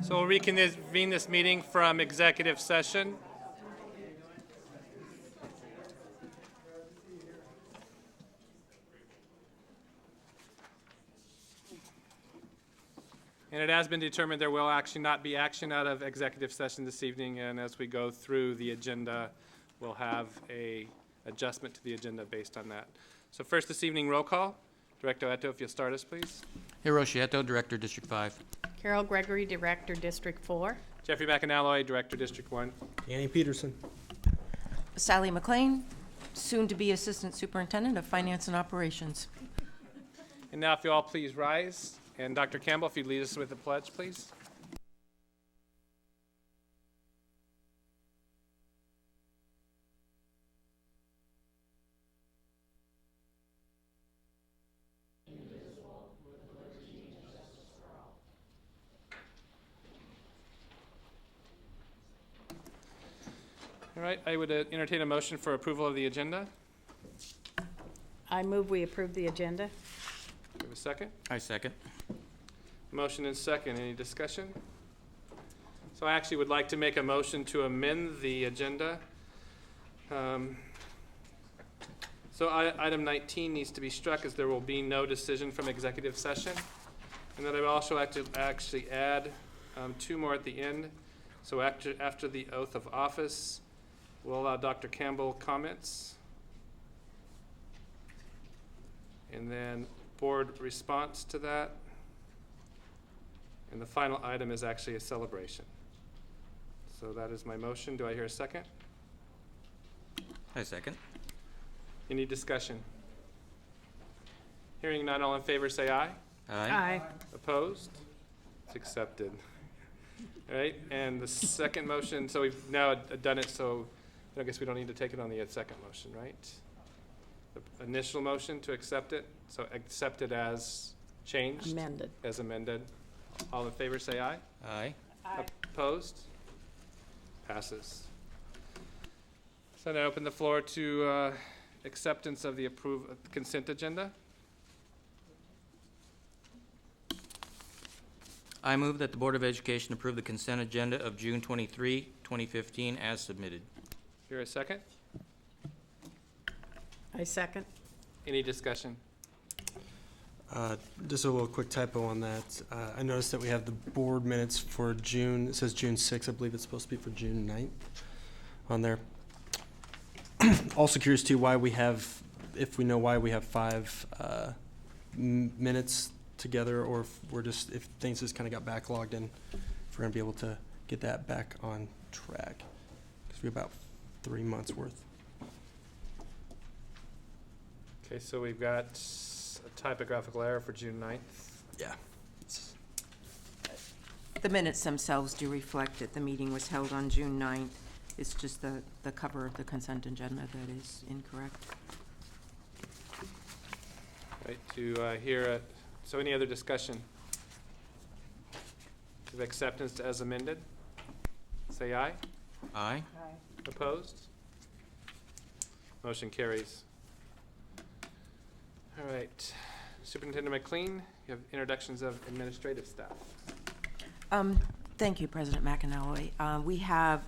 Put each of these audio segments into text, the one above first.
So we'll reconvene this meeting from executive session. And it has been determined there will actually not be action out of executive session this evening, and as we go through the agenda, we'll have a adjustment to the agenda based on that. So first this evening, roll call. Director Eto, if you'll start us, please. Hiroshi Eto, Director, District 5. Carol Gregory, Director, District 4. Jeffrey McAnalloy, Director, District 1. Danny Peterson. Sally McLean, soon-to-be Assistant Superintendent of Finance and Operations. And now if you all please rise. And Dr. Campbell, if you'd lead us with the pledge, please. All right, I would entertain a motion for approval of the agenda. I move we approve the agenda. Do we have a second? I second. Motion and second. Any discussion? So I actually would like to make a motion to amend the agenda. So item 19 needs to be struck as there will be no decision from executive session. And then I would also like to actually add two more at the end. So after the oath of office, we'll allow Dr. Campbell comments. And then board response to that. And the final item is actually a celebration. So that is my motion. Do I hear a second? I second. Any discussion? Hearing none, all in favor say aye. Aye. Opposed? It's accepted. All right, and the second motion, so we've now done it, so I guess we don't need to take it on the second motion, right? The initial motion to accept it, so accept it as changed? Amended. As amended. All in favor say aye. Aye. Aye. Opposed? Passes. So now open the floor to acceptance of the consent agenda. I move that the Board of Education approve the consent agenda of June 23, 2015 as submitted. Here a second. I second. Any discussion? Just a little quick typo on that. I noticed that we have the board minutes for June. It says June 6th. I believe it's supposed to be for June 9th on there. Also curious too why we have, if we know why we have 5 minutes together, or if things just kind of got backlogged, and if we're gonna be able to get that back on track, because we have about 3 months worth. Okay, so we've got a typographical error for June 9th. Yeah. The minutes themselves do reflect that the meeting was held on June 9th. It's just the cover of the consent agenda that is incorrect. Right, to hear so any other discussion of acceptance as amended? Say aye. Aye. Opposed? Motion carries. All right, Superintendent McLean, you have introductions of administrative staff. Thank you, President McAnalloy. We have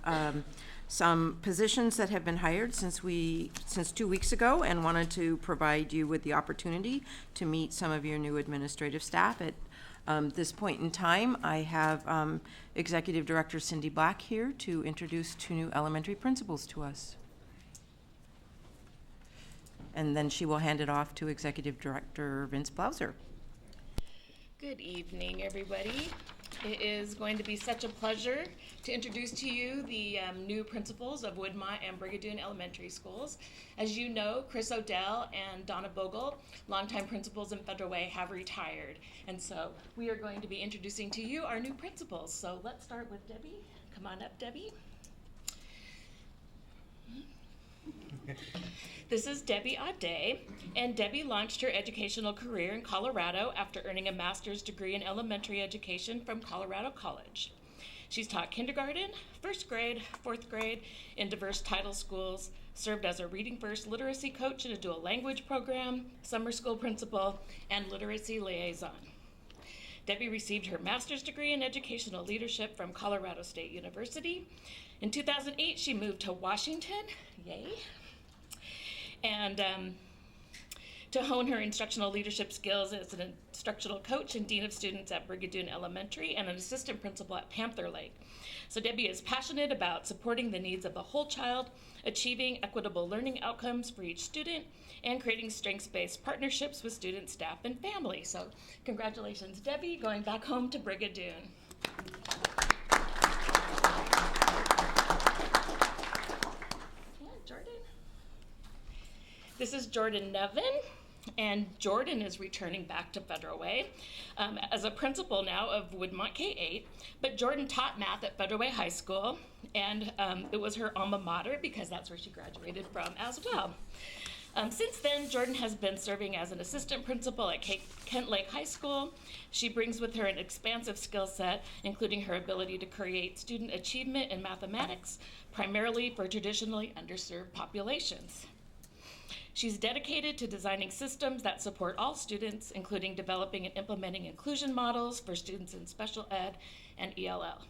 some positions that have been hired since 2 weeks ago, and wanted to provide you with the opportunity to meet some of your new administrative staff. At this point in time, I have Executive Director Cindy Black here to introduce 2 new elementary principals to us. And then she will hand it off to Executive Director Vince Blauser. Good evening, everybody. It is going to be such a pleasure to introduce to you the new principals of Woodmont and Brigadoon Elementary Schools. As you know, Chris Odell and Donna Bogle, longtime principals in Federal Way, have retired. And so we are going to be introducing to you our new principals. So let's start with Debbie. Come on up, Debbie. This is Debbie Audet, and Debbie launched her educational career in Colorado after earning a master's degree in elementary education from Colorado College. She's taught kindergarten, first grade, fourth grade in diverse title schools, served as a Reading First literacy coach in a dual language program, summer school principal, and literacy liaison. Debbie received her master's degree in educational leadership from Colorado State University. In 2008, she moved to Washington, yay, and to hone her instructional leadership skills as an instructional coach and dean of students at Brigadoon Elementary and an assistant principal at Panther Lake. So Debbie is passionate about supporting the needs of the whole child, achieving equitable learning outcomes for each student, and creating strengths-based partnerships with students, staff, and family. So congratulations, Debbie, going back home to Brigadoon. Yeah, Jordan. This is Jordan Nevin. And Jordan is returning back to Federal Way as a principal now of Woodmont K-8. But Jordan taught math at Federal Way High School, and it was her alma mater because that's where she graduated from as well. Since then, Jordan has been serving as an assistant principal at Kent Lake High School. She brings with her an expansive skill set, including her ability to create student achievement in mathematics, primarily for traditionally underserved populations. She's dedicated to designing systems that support all students, including developing and implementing inclusion models for students in special ed and ELL.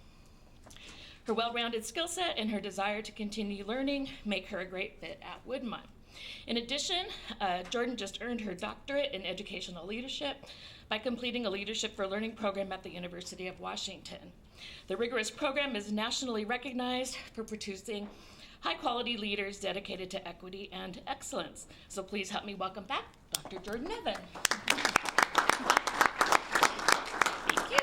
Her well-rounded skill set and her desire to continue learning make her a great fit at Woodmont. In addition, Jordan just earned her doctorate in educational leadership by completing a Leadership for Learning program at the University of Washington. The rigorous program is nationally recognized for producing high-quality leaders dedicated to equity and excellence. So please help me welcome back Dr. Jordan Nevin. Thank you.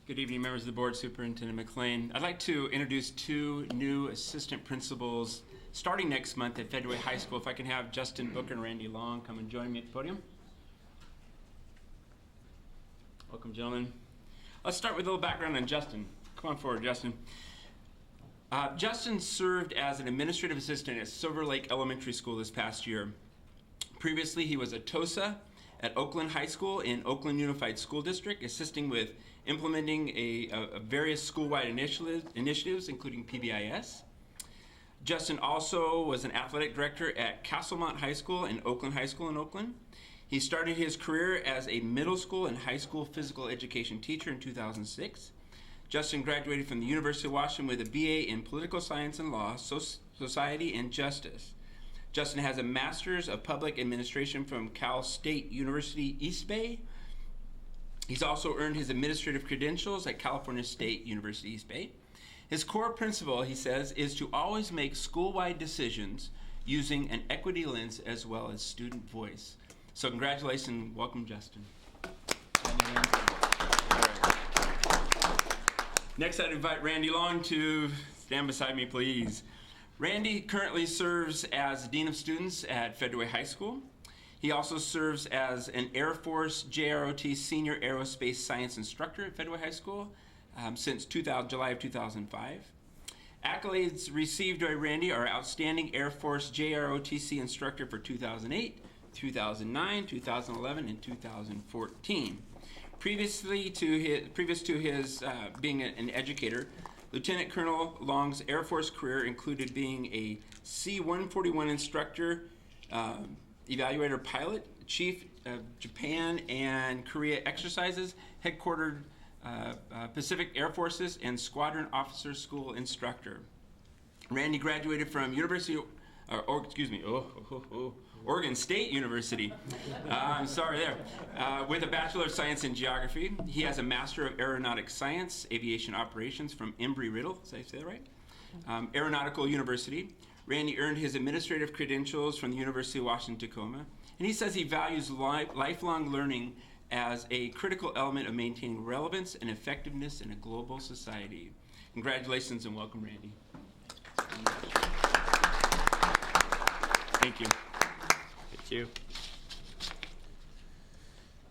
Good evening, members of the board, Superintendent McLean. I'd like to introduce two new assistant principals starting next month at Federal Way High School. If I can have Justin Booker and Randy Long come and join me at the podium. Welcome, gentlemen. Let's start with a little background on Justin. Come on forward, Justin. Justin served as an administrative assistant at Silver Lake Elementary School this past year. Previously, he was a TOSA at Oakland High School in Oakland Unified School District, assisting with implementing a various school-wide initiatives, including PBIS. Justin also was an athletic director at Castlemont High School and Oakland High School in Oakland. He started his career as a middle school and high school physical education teacher in 2006. Justin graduated from the University of Washington with a BA in Political Science and Law, Society and Justice. Justin has a Master's of Public Administration from Cal State University East Bay. He's also earned his administrative credentials at California State University East Bay. His core principle, he says, is to always make school-wide decisions using an equity lens as well as student voice. So congratulations and welcome, Justin. Next, I'd invite Randy Long to stand beside me, please. Randy currently serves as Dean of Students at Federal Way High School. He also serves as an Air Force JROT Senior Aerospace Science Instructor at Federal Way High School since July of 2005. Accolades received by Randy are Outstanding Air Force JROTC Instructor for 2008, 2009, 2011, and 2014. Previous to his being an educator, Lieutenant Colonel Long's Air Force career included being a C-141 instructor, evaluator pilot, chief of Japan and Korea exercises, headquartered Pacific Air Forces, and Squadron Officer School instructor. Randy graduated from Oregon State University, with a Bachelor of Science in Geography. He has a Master of Aeronautic Science, Aviation Operations from Embry-Riddle, did I say that right? Aeronautical University. Randy earned his administrative credentials from the University of Washington, Tacoma, and he says he values lifelong learning as a critical element of maintaining relevance and effectiveness in a global society. Congratulations and welcome, Randy. Thank you. Thank you.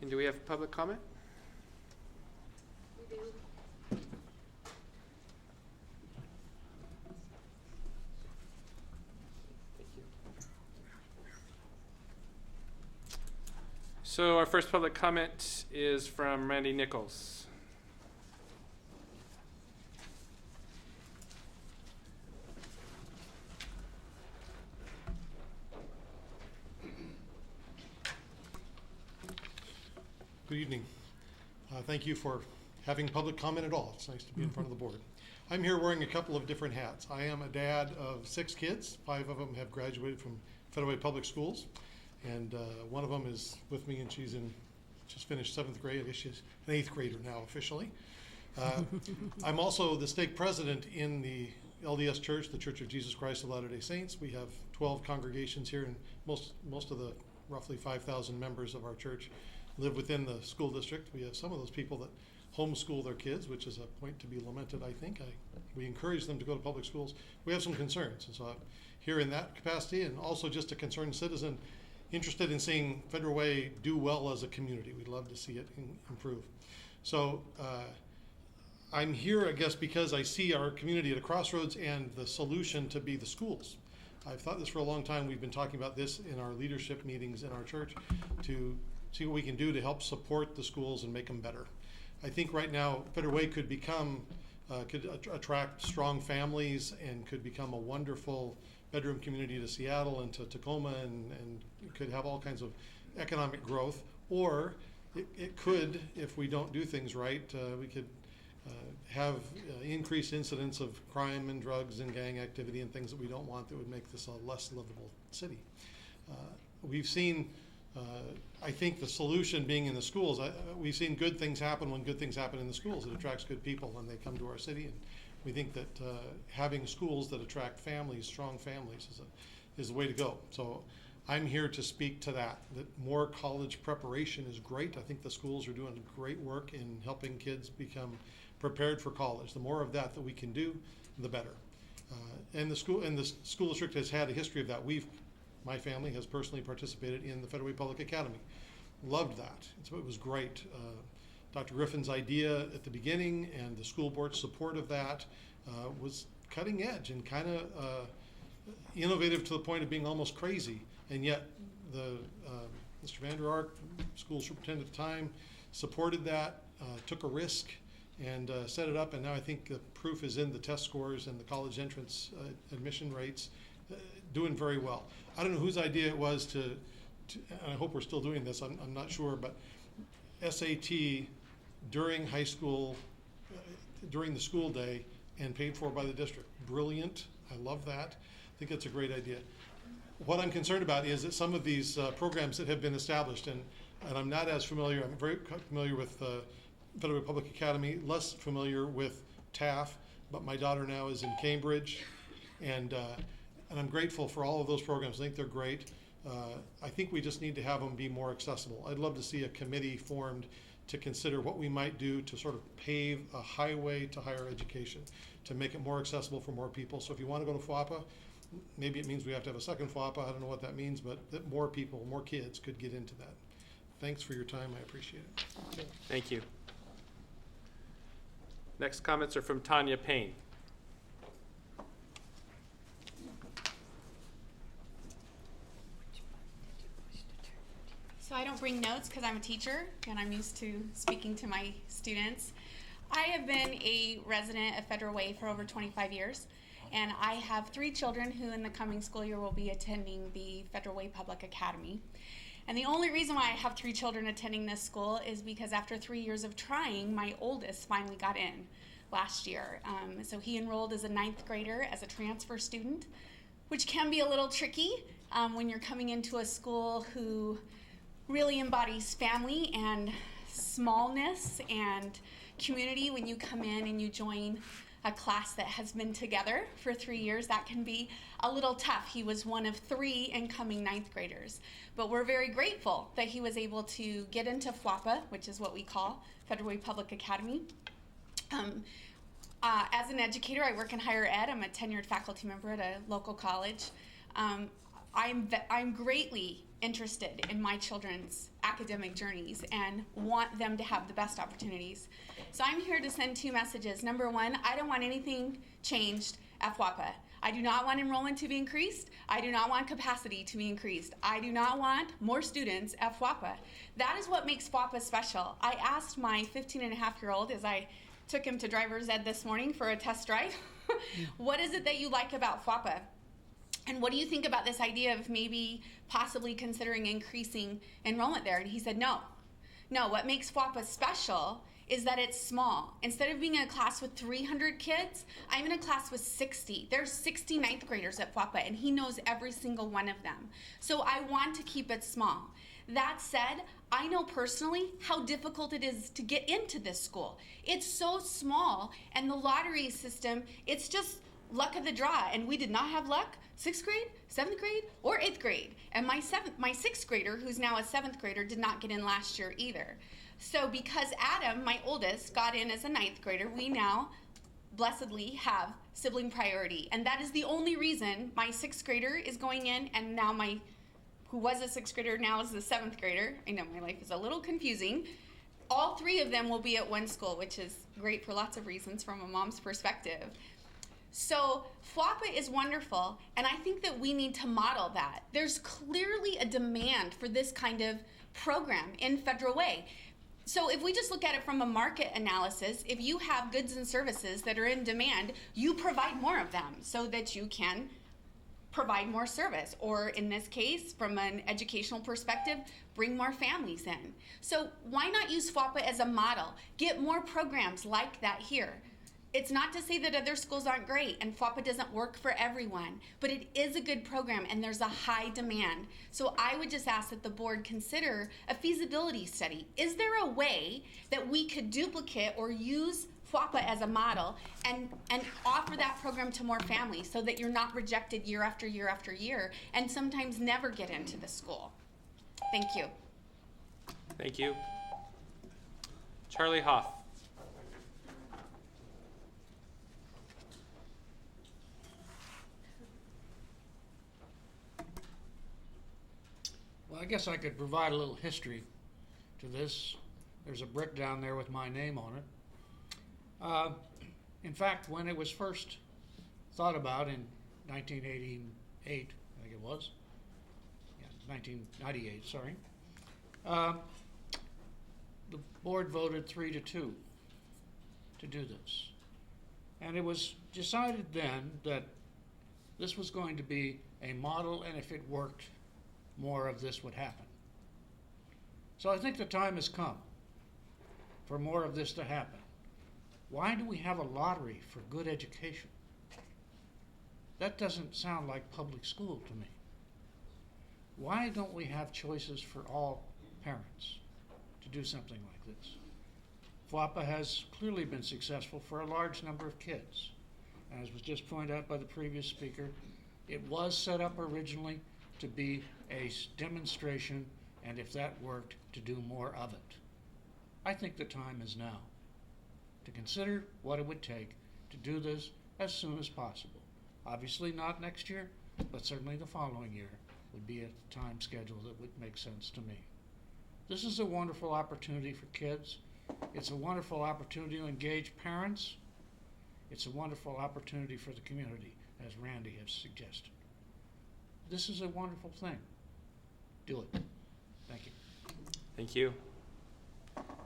And do we have public comment? We do. Thank you. So our first public comment is from Randy Nichols. Good evening. Thank you for having public comment at all. It's nice to be in front of the board. I'm here wearing a couple of different hats. I am a dad of 6 kids. 5 of them have graduated from Federal Way Public Schools, and one of them is with me, and she's finished 7th grade. I guess she's an 8th grader now officially. I'm also the stake president in the LDS Church, the Church of Jesus Christ of Latter-day Saints. We have 12 congregations here, and most of the roughly 5,000 members of our church live within the school district. We have some of those people that homeschool their kids, which is a point to be lamented, I think. We encourage them to go to public schools. We have some concerns, and so I'm here in that capacity, and also just a concerned citizen interested in seeing Federal Way do well as a community. We'd love to see it improve. So I'm here, I guess, because I see our community at a crossroads and the solution to be the schools. I've thought this for a long time. We've been talking about this in our leadership meetings in our church to see what we can do to help support the schools and make them better. I think right now Federal Way could become, could attract strong families and could become a wonderful bedroom community to Seattle and to Tacoma, and could have all kinds of economic growth. Or it could, if we don't do things right, we could have increased incidents of crime and drugs and gang activity and things that we don't want, that would make this a less livable city. We've seen, I think the solution being in the schools. We've seen good things happen when good things happen in the schools. It attracts good people when they come to our city, and we think that having schools that attract families, strong families, is the way to go. So I'm here to speak to that more college preparation is great. I think the schools are doing great work in helping kids become prepared for college. The more of that we can do, the better. And the school district has had a history of that. My family has personally participated in the Federal Way Public Academy. Loved that. It was great. Dr. Griffin's idea at the beginning and the school board's support of that was cutting edge and kind of innovative to the point of being almost crazy. And yet Mr. Vander Ark, school superintendent at the time, supported that, took a risk, and set it up. And now I think the proof is in the test scores and the college entrance admission rates, doing very well. I don't know whose idea it was to and I hope we're still doing this, I'm not sure, but SAT during high school, during the school day, and paid for by the district. Brilliant. I love that. I think that's a great idea. What I'm concerned about is that some of these programs that have been established, and I'm not as familiar, I'm very familiar with Federal Way Public Academy, less familiar with TAF, but my daughter now is in Cambridge, and I'm grateful for all of those programs. I think they're great. I think we just need to have them be more accessible. I'd love to see a committee formed to consider what we might do to sort of pave a highway to higher education, to make it more accessible for more people. So if you want to go to FWAPA, maybe it means we have to have a second FWAPA. I don't know what that means, but that more people, more kids could get into that. Thanks for your time. I appreciate it. Thank you. Next comments are from Tanya Payne. So I don't bring notes because I'm a teacher and I'm used to speaking to my students. I have been a resident of Federal Way for over 25 years, and I have 3 children who in the coming school year will be attending the Federal Way Public Academy. And the only reason why I have 3 children attending this school is because after 3 years of trying, my oldest finally got in last year. So he enrolled as a 9th grader as a transfer student, which can be a little tricky when you're coming into a school who really embodies family and smallness and community. When you come in and you join a class that has been together for 3 years, that can be a little tough. He was one of 3 incoming 9th graders. But we're very grateful that he was able to get into FWAPA, which is what we call Federal Way Public Academy. As an educator, I work in higher ed. I'm a tenured faculty member at a local college. I'm greatly interested in my children's academic journeys and want them to have the best opportunities. So I'm here to send 2 messages. Number 1, I don't want anything changed at FWAPA. I do not want enrollment to be increased. I do not want capacity to be increased. I do not want more students at FWAPA. That is what makes FWAPA special. I asked my 15-and-a-half-year-old as I took him to driver's ed this morning for a test drive, what is it that you like about FWAPA? And what do you think about this idea of maybe possibly considering increasing enrollment there? And he said, no. No, what makes FWAPA special is that it's small. Instead of being in a class with 300 kids, I'm in a class with 60. There's 60 ninth graders at FWAPA, and he knows every single one of them. So I want to keep it small. That said, I know personally how difficult it is to get into this school. It's so small, and the lottery system, it's just luck of the draw, and we did not have luck 6th grade, 7th grade, or 8th grade. And my 6th grader, who's now a 7th grader, did not get in last year either. So because Adam, my oldest, got in as a 9th grader, we now blessedly have sibling priority. And that is the only reason my 6th grader is going in, and now who was a 6th grader now is the 7th grader. I know my life is a little confusing. All 3 of them will be at one school, which is great for lots of reasons from a mom's perspective. So FWAPA is wonderful, and I think that we need to model that. There's clearly a demand for this kind of program in Federal Way. So if we just look at it from a market analysis, if you have goods and services that are in demand, you provide more of them so that you can provide more service. Or in this case, from an educational perspective, bring more families in. So why not use FWAPA as a model? Get more programs like that here. It's not to say that other schools aren't great and FWAPA doesn't work for everyone, but it is a good program and there's a high demand. So I would just ask that the board consider a feasibility study. Is there a way that we could duplicate or use FWAPA as a model and offer that program to more families so that you're not rejected year after year after year and sometimes never get into the school? Thank you. Thank you. Charlie Hoff. Well, I guess I could provide a little history to this. There's a brick down there with my name on it. In fact, when it was first thought about in 1988, I think it was, 1998, sorry, the board voted 3-2 to do this. And it was decided then that this was going to be a model, and if it worked, more of this would happen. So I think the time has come for more of this to happen. Why do we have a lottery for good education? That doesn't sound like public school to me. Why don't we have choices for all parents to do something like this? FWAPA has clearly been successful for a large number of kids. As was just pointed out by the previous speaker, it was set up originally to be a demonstration, and if that worked, to do more of it. I think the time is now to consider what it would take to do this as soon as possible. Obviously not next year, but certainly the following year would be a time schedule that would make sense to me. This is a wonderful opportunity for kids. It's a wonderful opportunity to engage parents. It's a wonderful opportunity for the community, as Randy has suggested. This is a wonderful thing. Do it. Thank you. Thank you.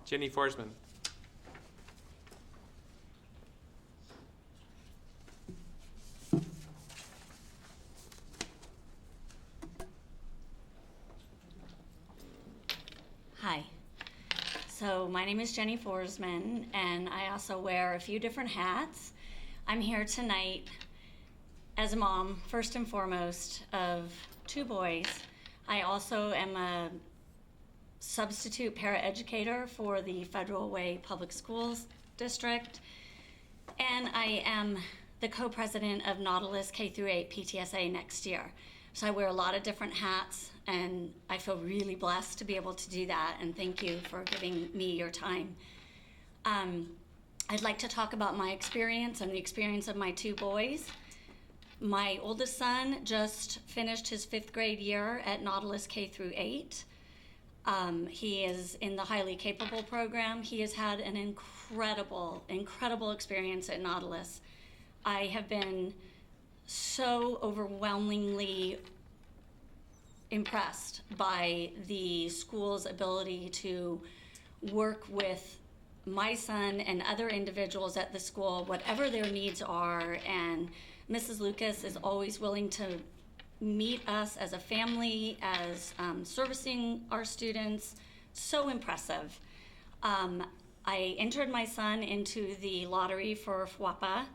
Jenny Forsman. Hi. So my name is Jenny Forsman, and I also wear a few different hats. I'm here tonight as a mom, first and foremost, of 2 boys. I also am a substitute paraeducator for the Federal Way Public Schools District, and I am the co-president of Nautilus K-8 PTSA next year. So I wear a lot of different hats, and I feel really blessed to be able to do that, and thank you for giving me your time. I'd like to talk about my experience and the experience of my 2 boys. My oldest son just finished his 5th grade year at Nautilus K-8. He is in the highly capable program. He has had an incredible experience at Nautilus. I have been so overwhelmingly impressed by the school's ability to work with my son and other individuals at the school, whatever their needs are, and Mrs. Lucas is always willing to meet us as a family, as servicing our students, so impressive. I entered my son into the lottery for FWAPA,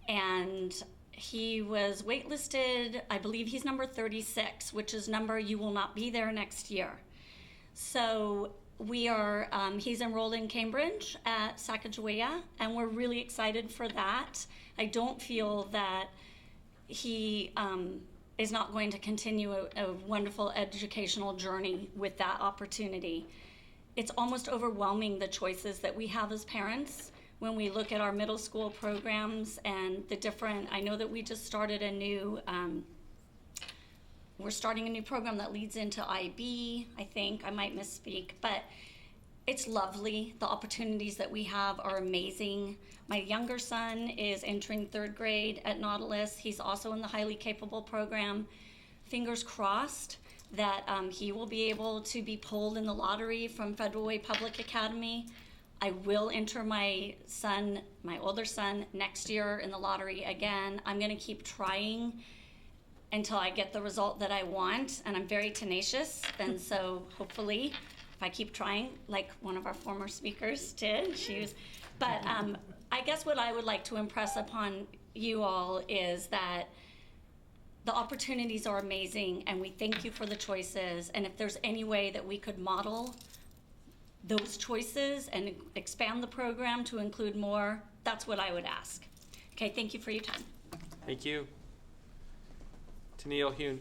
and he was waitlisted. I believe he's number 36, which is number you will not be there next year. So we are, he's enrolled in Cambridge at Sacagawea, and we're really excited for that. I don't feel that he is not going to continue a wonderful educational journey with that opportunity. It's almost overwhelming, the choices that we have as parents when we look at our middle school programs and the different, I know that we just started a new, we're starting a new program that leads into IB, I think, I might misspeak, but it's lovely. The opportunities that we have are amazing. My younger son is entering 3rd grade at Nautilus. He's also in the highly capable program. Fingers crossed that he will be able to be pulled in the lottery from Federal Way Public Academy. I will enter my son, my older son, next year in the lottery again. I'm gonna keep trying until I get the result that I want, and I'm very tenacious, and so hopefully, if I keep trying, like one of our former speakers did, but I guess what I would like to impress upon you all is that the opportunities are amazing, and we thank you for the choices, and if there's any way that we could model those choices and expand the program to include more, that's what I would ask. Okay, thank you for your time. Thank you. Tennille Hune.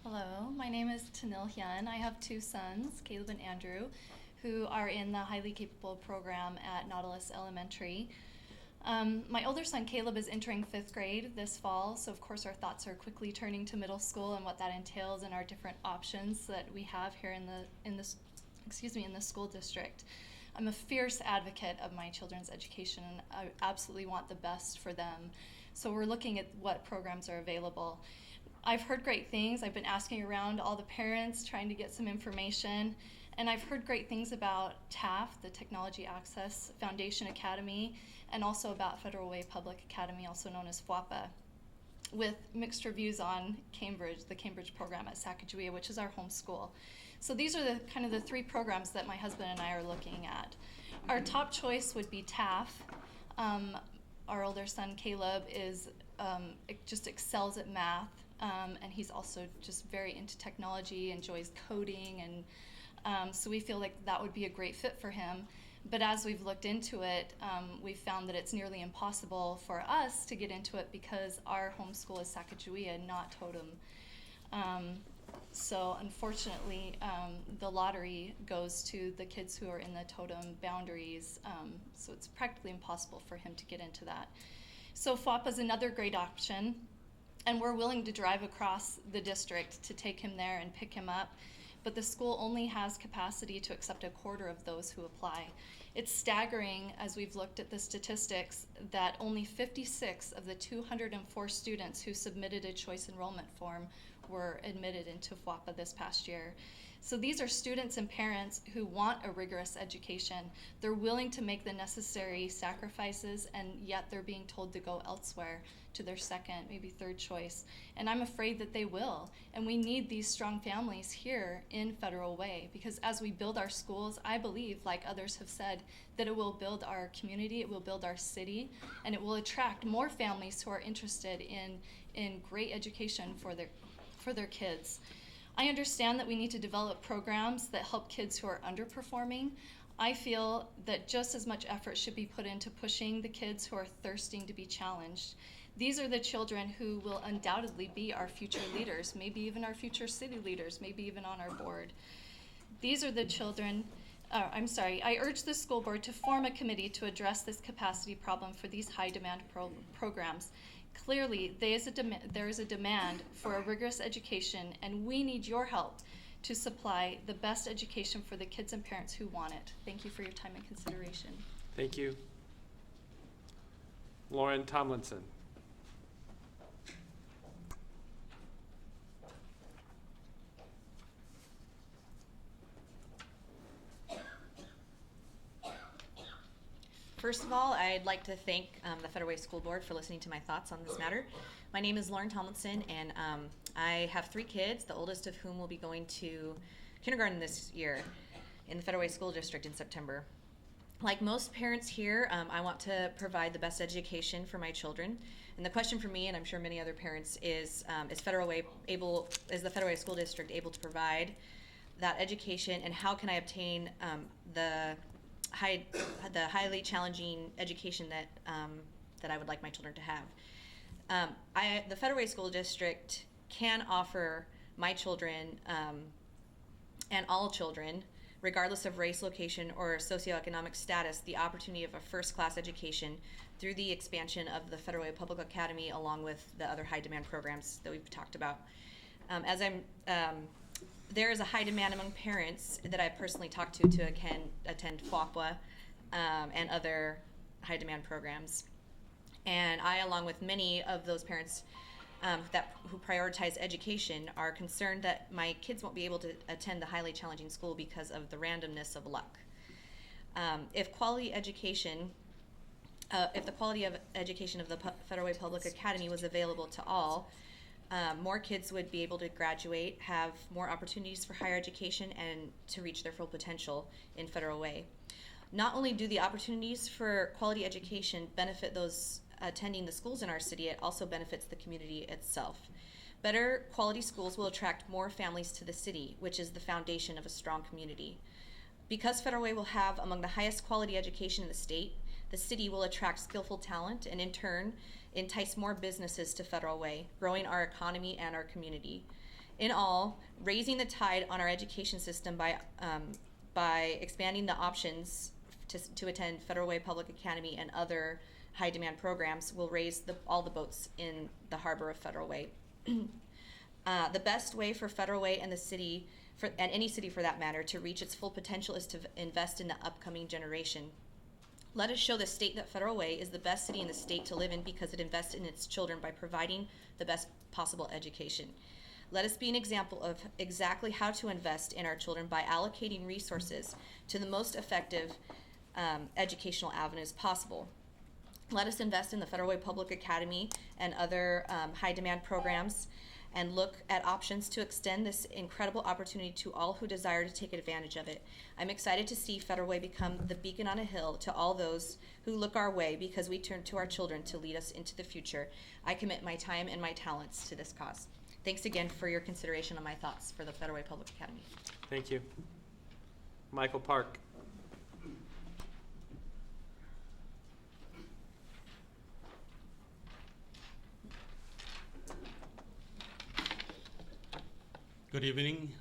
Hello, my name is Tennille Hyun. I have 2 sons, Caleb and Andrew, who are in the highly capable program at Nautilus Elementary. My older son Caleb is entering 5th grade this fall, so of course our thoughts are quickly turning to middle school and what that entails and our different options that we have here in the school district. I'm a fierce advocate of my children's education, and I absolutely want the best for them. So we're looking at what programs are available. I've heard great things. I've been asking around all the parents, trying to get some information, and I've heard great things about TAF, the Technology Access Foundation Academy, and also about Federal Way Public Academy, also known as FWAPA, with mixed reviews on Cambridge, the Cambridge program at Sacagawea, which is our home school. So these are the kind of the 3 programs that my husband and I are looking at. Our top choice would be TAF. Our older son Caleb is just excels at math, and he's also just very into technology, enjoys coding, and so we feel like that would be a great fit for him. But as we've looked into it, we've found that it's nearly impossible for us to get into it because our home school is Sacagawea, not Totem. So unfortunately, the lottery goes to the kids who are in the Totem boundaries, so it's practically impossible for him to get into that. So FWAPA is another great option, and we're willing to drive across the district to take him there and pick him up, but the school only has capacity to accept a quarter of those who apply. It's staggering, as we've looked at the statistics, that only 56 of the 204 students who submitted a choice enrollment form were admitted into FWAPA this past year. So these are students and parents who want a rigorous education. They're willing to make the necessary sacrifices, and yet they're being told to go elsewhere to their 2nd, maybe 3rd choice. And I'm afraid that they will. And we need these strong families here in Federal Way, because as we build our schools, I believe, like others have said, that it will build our community, it will build our city, and it will attract more families who are interested in great education for their kids. I understand that we need to develop programs that help kids who are underperforming. I feel that just as much effort should be put into pushing the kids who are thirsting to be challenged. These are the children who will undoubtedly be our future leaders, maybe even our future city leaders, maybe even on our board. These are the children, I urge the school board to form a committee to address this capacity problem for these high demand programs. Clearly, there is a demand for a rigorous education, and we need your help to supply the best education for the kids and parents who want it. Thank you for your time and consideration. Thank you. Lauren Tomlinson. First of all, I'd like to thank the Federal Way School Board for listening to my thoughts on this matter. My name is Lauren Tomlinson, and I have 3 kids, the oldest of whom will be going to kindergarten this year in the Federal Way School District in September. Like most parents here, I want to provide the best education for my children. And the question for me, and I'm sure many other parents, is the Federal Way School District able to provide that education, and how can I obtain the highly challenging education that I would like my children to have. The Federal Way School District can offer my children and all children, regardless of race, location, or socioeconomic status, the opportunity of a first-class education through the expansion of the Federal Way Public Academy, along with the other high-demand programs that we've talked about. There is a high demand among parents that I personally talked to attend FWAPA and other high demand programs. And I, along with many of those parents who prioritize education, are concerned that my kids won't be able to attend the highly challenging school because of the randomness of luck. If the quality of education of the Federal Way Public Academy was available to all, more kids would be able to graduate, have more opportunities for higher education, and to reach their full potential in Federal Way. Not only do the opportunities for quality education benefit those attending the schools in our city, it also benefits the community itself. Better quality schools will attract more families to the city, which is the foundation of a strong community. Because Federal Way will have among the highest quality education in the city will attract skillful talent, and in turn entice more businesses to Federal Way, growing our economy and our community. In all, raising the tide on our education system by expanding the options to attend Federal Way Public Academy and other high-demand programs will raise all the boats in the harbor of Federal Way. The best way for Federal Way and the city, and any city for that matter, to reach its full potential is to invest in the upcoming generation. Let us show the state that Federal Way is the best city in the state to live in because it invests in its children by providing the best possible education. Let us be an example of exactly how to invest in our children by allocating resources to the most effective educational avenues possible. Let us invest in the Federal Way Public Academy and other high-demand programs, and look at options to extend this incredible opportunity to all who desire to take advantage of it. I'm excited to see Federal Way become the beacon on a hill to all those who look our way, because we turn to our children to lead us into the future. I commit my time and my talents to this cause. Thanks again for your consideration on my thoughts for the Federal Way Public Academy. Thank you. Michael Park. Good evening.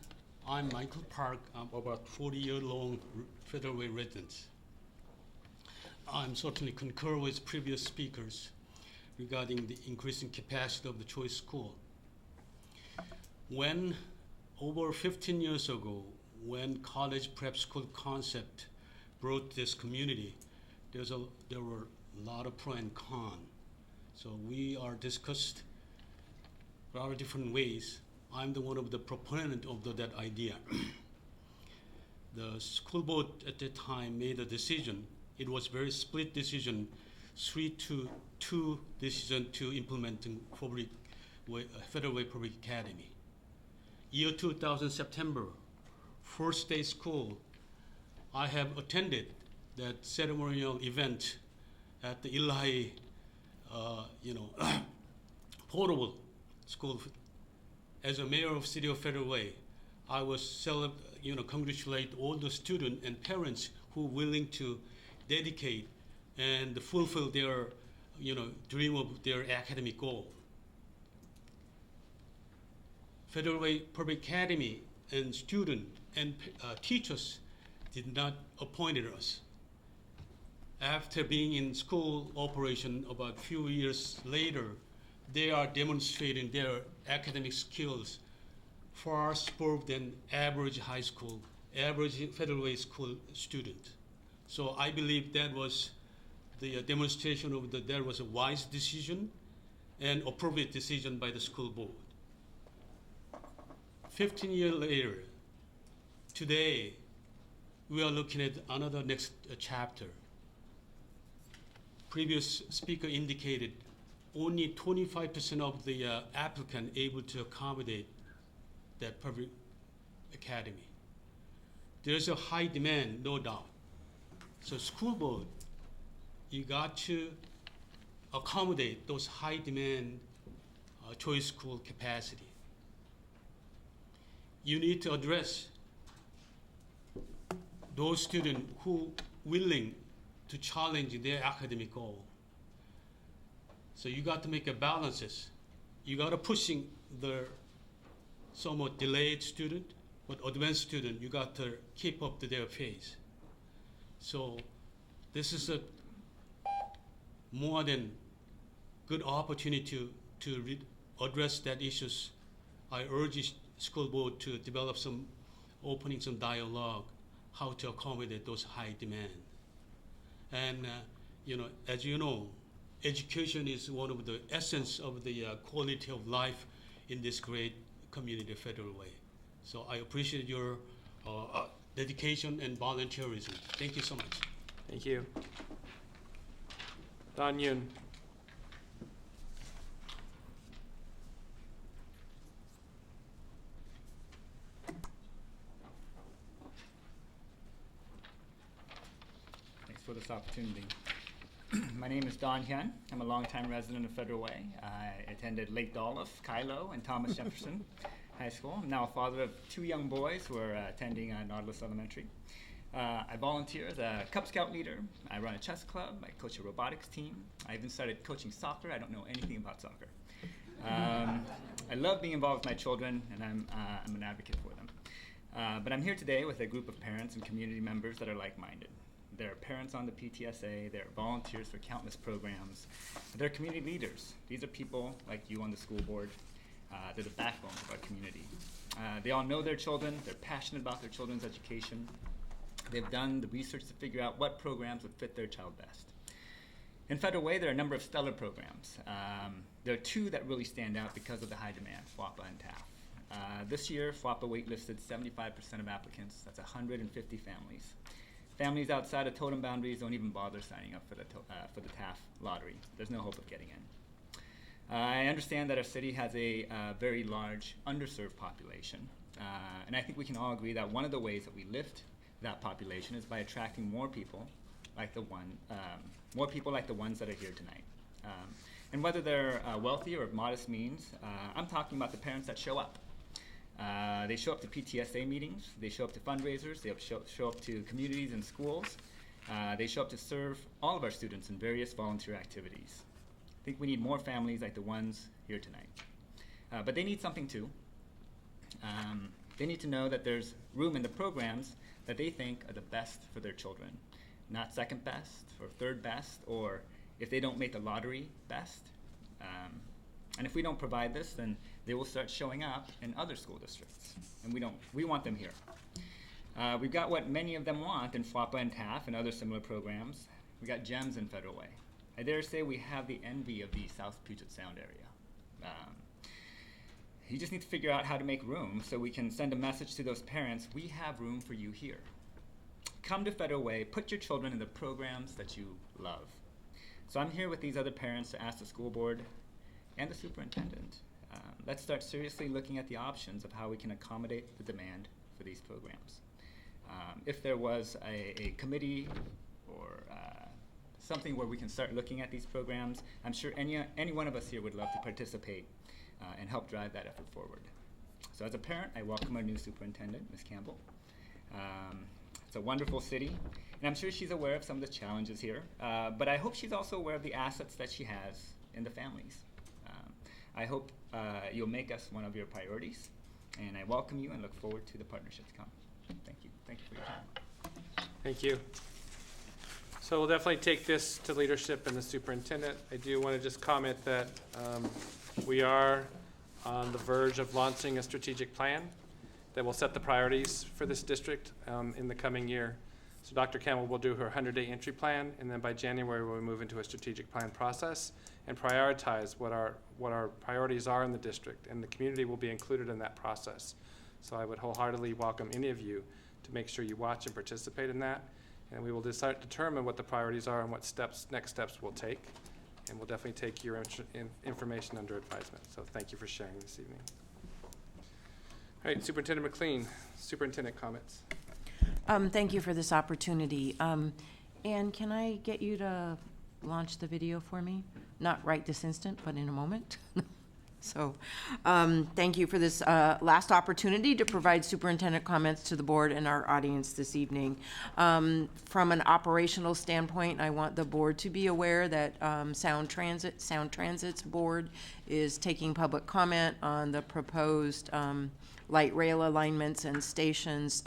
I'm Michael Park. I'm about 40-year-long Federal Way resident. I'm certainly concur with previous speakers regarding the increasing capacity of the choice school. When, over 15 years ago, when college prep school concept brought this community, there were a lot of pro and con. So we are discussed a lot of different ways. I'm the one of the proponent of that idea. The school board at that time made a decision. It was very split decision, 3-2 decision to implement Federal Way Public Academy. Year 2000 September, first day school, I have attended that ceremonial event at the Illinois, portable school. As a mayor of City of Federal Way, I was congratulate all the students and parents who are willing to dedicate and fulfill their, dream of their academic goal. Federal Way Public Academy and students and teachers did not appoint us. After being in school operation about a few years later, they are demonstrating their academic skills far above than average high school, average Federal Way school student. So I believe that was the demonstration of that was a wise decision and appropriate decision by the school board. 15 years later, today, we are looking at another next chapter. previous speaker indicated, only 25% of the applicant able to accommodate that public academy. There's a high demand, no doubt. So school board, you got to accommodate those high demand choice school capacity. You need to address those students who willing to challenge their academic goal. So you got to make a balances. You got to pushing the somewhat delayed student, but advanced student, you got to keep up to their pace. So this is a more than good opportunity to address that issues. I urge school board to develop some dialogue, how to accommodate those high demand. And as you know, education is one of the essence of the quality of life in this great community Federal Way. So I appreciate your dedication and volunteerism. Thank you so much. Thank you. Don Yoon. Thanks for this opportunity. My name is Don Hyun. I'm a longtime resident of Federal Way. I attended Lake Dolph, Kylo, and Thomas Jefferson High School. I'm now a father of 2 young boys who are attending Nautilus Elementary. I volunteer as a Cub Scout leader. I run a chess club. I coach a robotics team. I even started coaching soccer. I don't know anything about soccer. I love being involved with my children, and I'm an advocate for them. But I'm here today with a group of parents and community members that are like-minded. They're parents on the PTSA, they're volunteers for countless programs, they're community leaders. These are people like you on the school board. They're the backbone of our community. They all know their children, they're passionate about their children's education. They've done the research to figure out what programs would fit their child best. In Federal Way, there are a number of stellar programs. There are 2 that really stand out because of the high demand, FWAPA and TAF. This year, FWAPA waitlisted 75% of applicants, that's 150 families. Families outside of totem boundaries don't even bother signing up for the TAF lottery. There's no hope of getting in. I understand that our city has a very large underserved population, and I think we can all agree that one of the ways that we lift that population is by attracting more people like the ones that are here tonight. And whether they're wealthy or of modest means, I'm talking about the parents that show up. They show up to PTSA meetings, they show up to fundraisers, they show up to communities and schools, they show up to serve all of our students in various volunteer activities. I think we need more families like the ones here tonight. But they need something too. They need to know that there's room in the programs that they think are the best for their children, not second best or third best, or if they don't make the lottery, best. And if we don't provide this, then they will start showing up in other school districts, and we want them here. We've got what many of them want in FWAPA and TAF and other similar programs. We got gems in Federal Way. I dare say we have the envy of the South Puget Sound area. You just need to figure out how to make room so we can send a message to those parents, we have room for you here. Come to Federal Way, put your children in the programs that you love. So I'm here with these other parents to ask the school board and the superintendent. Let's start seriously looking at the options of how we can accommodate the demand for these programs. If there was a committee or something where we can start looking at these programs, I'm sure any one of us here would love to participate and help drive that effort forward. So as a parent, I welcome our new superintendent, Ms. Campbell. It's a wonderful city, and I'm sure she's aware of some of the challenges here, but I hope she's also aware of the assets that she has in the families. I hope you'll make us one of your priorities, and I welcome you and look forward to the partnership to come. Thank you. Thank you for your time. Thank you. So we'll definitely take this to leadership and the superintendent. I do want to just comment that we are on the verge of launching a strategic plan that will set the priorities for this district in the coming year. So Dr. Campbell will do her 100-day entry plan, and then by January we'll move into a strategic plan process and prioritize what our priorities are in the district, and the community will be included in that process. So I would wholeheartedly welcome any of you to make sure you watch and participate in that. And we will determine what the priorities are and what next steps we'll take. And we'll definitely take your information under advisement. So thank you for sharing this evening. All right, Superintendent McLean, Superintendent Comments. Thank you for this opportunity. And can I get you to launch the video for me? Not right this instant, but in a moment. So, thank you for this last opportunity to provide superintendent comments to the board and our audience this evening. From an operational standpoint, I want the board to be aware that Sound Transit's board is taking public comment on the proposed light rail alignments and stations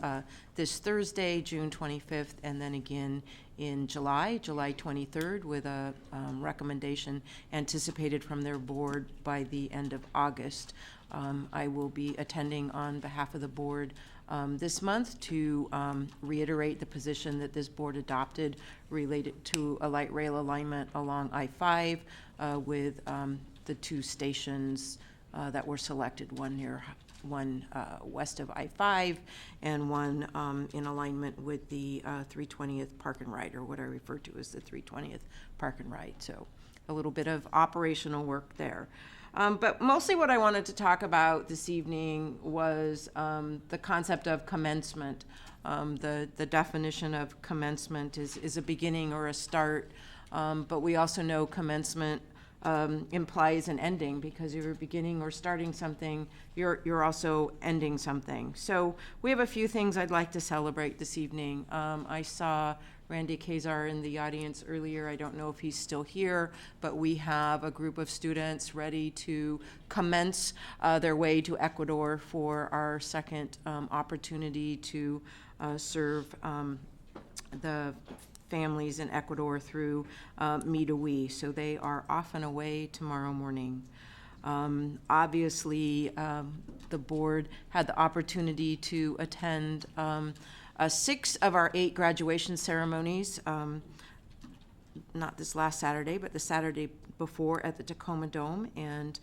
this Thursday, June 25th, and then again in July 23rd, with a recommendation anticipated from their board by the end of August. I will be attending on behalf of the board this month to reiterate the position that this board adopted related to a light rail alignment along I-5 with the two stations that were selected, one west of I-5 and one in alignment with the 320th Park and Ride, or what I refer to as the 320th Park and Ride. So a little bit of operational work there. But mostly what I wanted to talk about this evening was the concept of commencement. The definition of commencement is a beginning or a start, but we also know commencement implies an ending, because if you're beginning or starting something, you're also ending something. So we have a few things I'd like to celebrate this evening. I saw Randy Kazar in the audience earlier. I don't know if he's still here, but we have a group of students ready to commence their way to Ecuador for our second opportunity to serve the families in Ecuador through Me to We. So they are off and away tomorrow morning. Obviously, the board had the opportunity to attend 6 of our 8 graduation ceremonies, not this last Saturday, but the Saturday before at the Tacoma Dome. And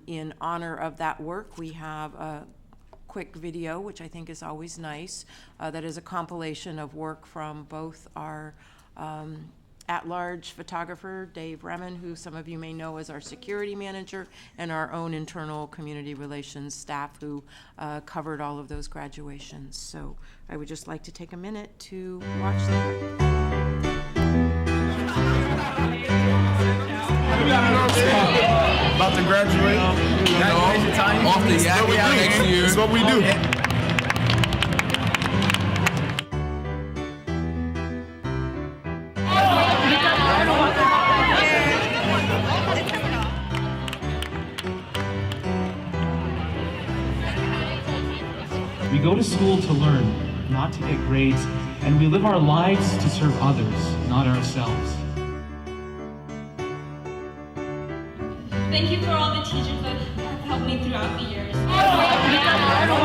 in honor of that work, we have a quick video, which I think is always nice, that is a compilation of work from both our at-large photographer, Dave Remen, who some of you may know as our security manager, and our own internal community relations staff who covered all of those graduations. So I would just like to take a minute to watch that. About to graduate, off the yak next year. That's what we do. We go to school to learn, not to get grades, and we live our lives to serve others, not ourselves. Thank you for all the teachers that have helped me throughout the years. The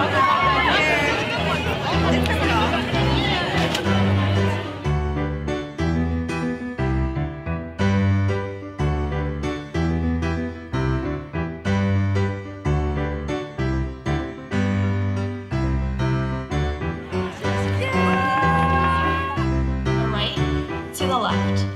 right to the left.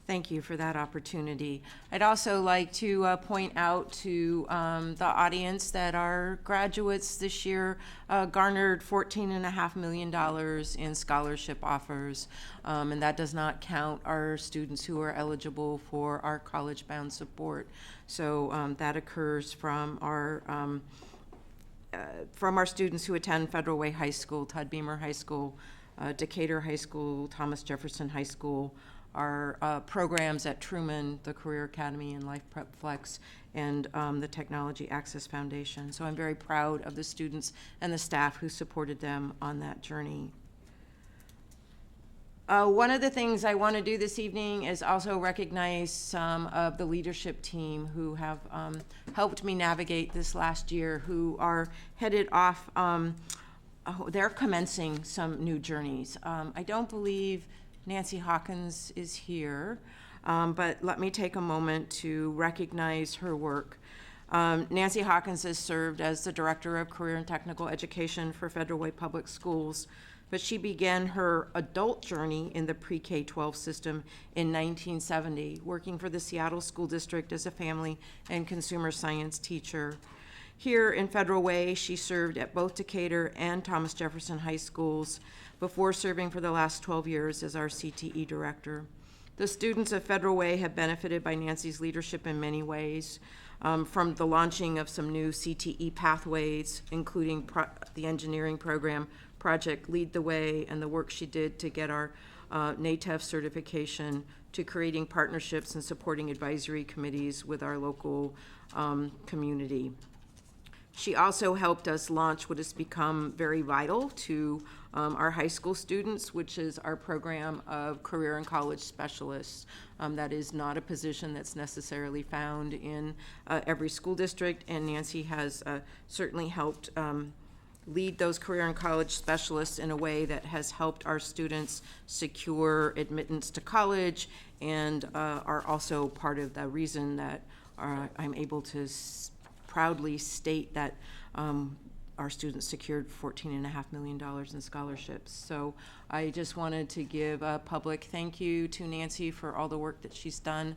Thank you for that opportunity. I'd also like to point out to the audience that our graduates this year garnered $14.5 million in scholarship offers, and that does not count our students who are eligible for our college-bound support. So that occurs from our students who attend Federal Way High School, Todd Beamer High School, Decatur High School, Thomas Jefferson High School, our programs at Truman, the Career Academy and Life Prep Flex, and the Technology Access Foundation. So I'm very proud of the students and the staff who supported them on that journey. One of the things I want to do this evening is also recognize some of the leadership team who have helped me navigate this last year, who are headed off, they're commencing some new journeys. I don't believe Nancy Hawkins is here, but let me take a moment to recognize her work. Nancy Hawkins has served as the Director of Career and Technical Education for Federal Way Public Schools, but she began her adult journey in the pre-K-12 system in 1970, working for the Seattle School District as a family and consumer science teacher. Here in Federal Way, she served at both Decatur and Thomas Jefferson High Schools before serving for the last 12 years as our CTE director. The students of Federal Way have benefited by Nancy's leadership in many ways, from the launching of some new CTE pathways, including the engineering program, Project Lead the Way, and the work she did to get our NATEF certification, to creating partnerships and supporting advisory committees with our local community. She also helped us launch what has become very vital to our high school students, which is our program of career and college specialists. That is not a position that's necessarily found in every school district, and Nancy has certainly helped lead those career and college specialists in a way that has helped our students secure admittance to college, and are also part of the reason that I'm able to proudly state that our students secured $14.5 million in scholarships. So I just wanted to give a public thank you to Nancy for all the work that she's done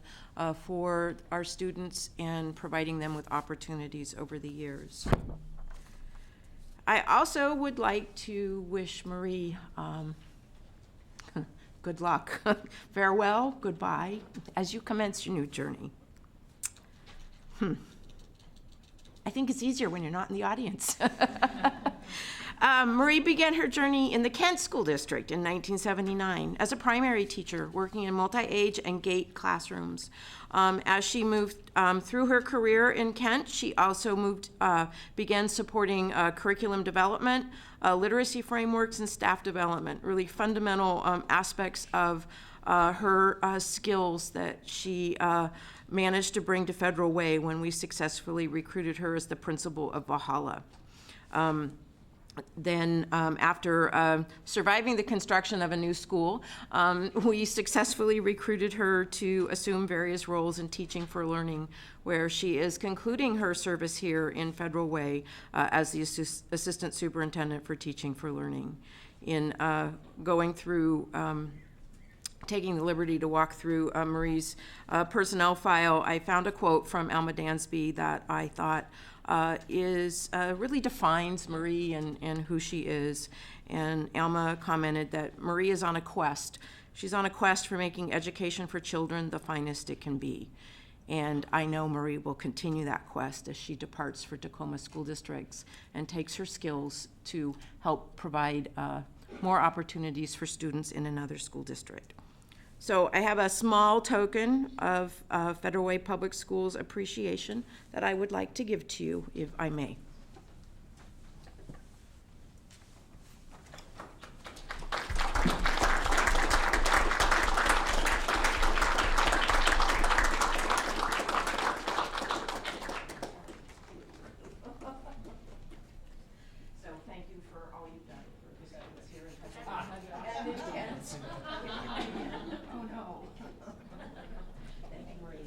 for our students and providing them with opportunities over the years. I also would like to wish Marie good luck, farewell, goodbye, as you commence your new journey. I think it's easier when you're not in the audience. Marie began her journey in the Kent School District in 1979 as a primary teacher working in multi-age and GATE classrooms. As she moved through her career in Kent, she also began supporting curriculum development, literacy frameworks, and staff development, really fundamental aspects of her skills that she managed to bring to Federal Way when we successfully recruited her as the principal of Valhalla. Then after surviving the construction of a new school, we successfully recruited her to assume various roles in Teaching for Learning, where she is concluding her service here in Federal Way as the Assistant Superintendent for Teaching for Learning. In going through taking the liberty to walk through Marie's personnel file, I found a quote from Alma Dansby that I thought really defines Marie and who she is. And Alma commented that Marie is on a quest. She's on a quest for making education for children the finest it can be. And I know Marie will continue that quest as she departs for Tacoma School Districts and takes her skills to help provide more opportunities for students in another school district. So I have a small token of Federal Way Public Schools appreciation that I would like to give to you, if I may. So thank you for all you've done for the students here in Oh, no. Thank you, Marie.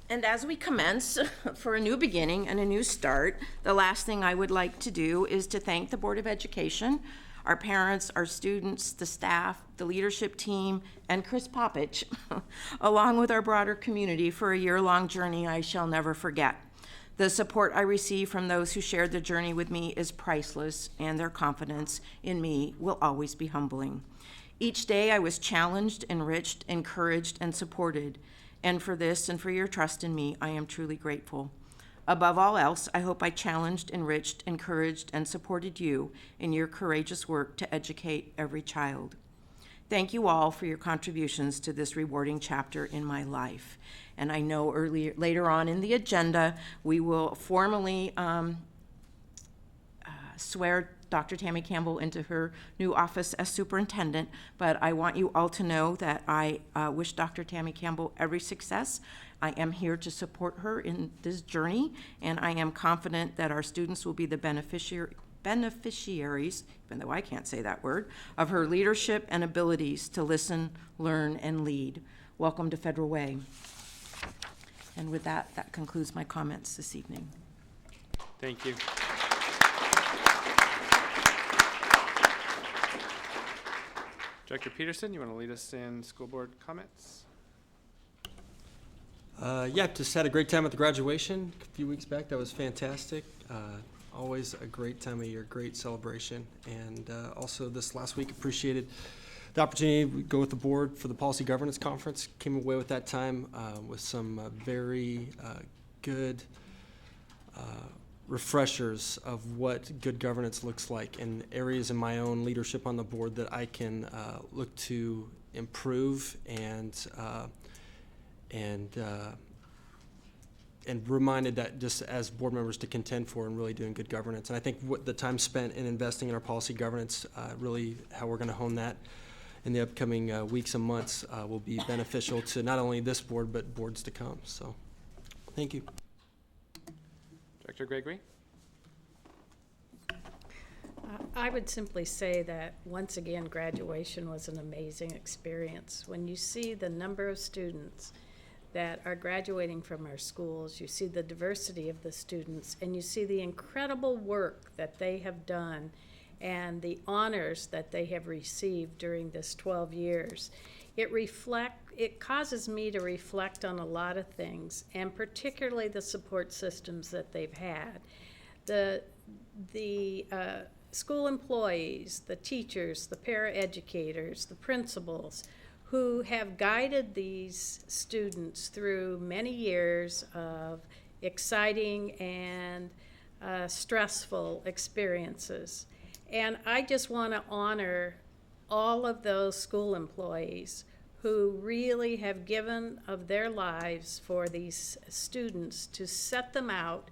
And as we commence for a new beginning and a new start, the last thing I would like to do is to thank the Board of Education, our parents, our students, the staff, the leadership team, and Chris Poppich, along with our broader community, for a year-long journey I shall never forget. The support I receive from those who shared the journey with me is priceless, and their confidence in me will always be humbling. Each day I was challenged, enriched, encouraged, and supported, and for this and for your trust in me, I am truly grateful. Above all else, I hope I challenged, enriched, encouraged, and supported you in your courageous work to educate every child. Thank you all for your contributions to this rewarding chapter in my life. And I know later on in the agenda, we will formally swear Dr. Tammy Campbell into her new office as superintendent, but I want you all to know that I wish Dr. Tammy Campbell every success. I am here to support her in this journey, and I am confident that our students will be the beneficiaries, even though I can't say that word, of her leadership and abilities to listen, learn, and lead. Welcome to Federal Way. And with that, that concludes my comments this evening. Thank you. Director Peterson, you want to lead us in school board comments? Yeah, just had a great time at the graduation a few weeks back. That was fantastic. Always a great time of year, great celebration. And also this last week, appreciated the opportunity to go with the board for the Policy Governance Conference. Came away with that time with some very good refreshers of what good governance looks like and areas in my own leadership on the board that I can look to improve and reminded that just as board members to contend for and really doing good governance. And I think what the time spent in investing in our policy governance, really how we're going to hone that in the upcoming weeks and months will be beneficial to not only this board but boards to come. So thank you. Director Gregory? I would simply say that, once again, graduation was an amazing experience. When you see the number of students that are graduating from our schools, you see the diversity of the students, and you see the incredible work that they have done and the honors that they have received during this 12 years. It causes me to reflect on a lot of things, and particularly the support systems that they've had. The school employees, the teachers, the paraeducators, the principals, who have guided these students through many years of exciting and stressful experiences. And I just want to honor all of those school employees who really have given of their lives for these students to set them out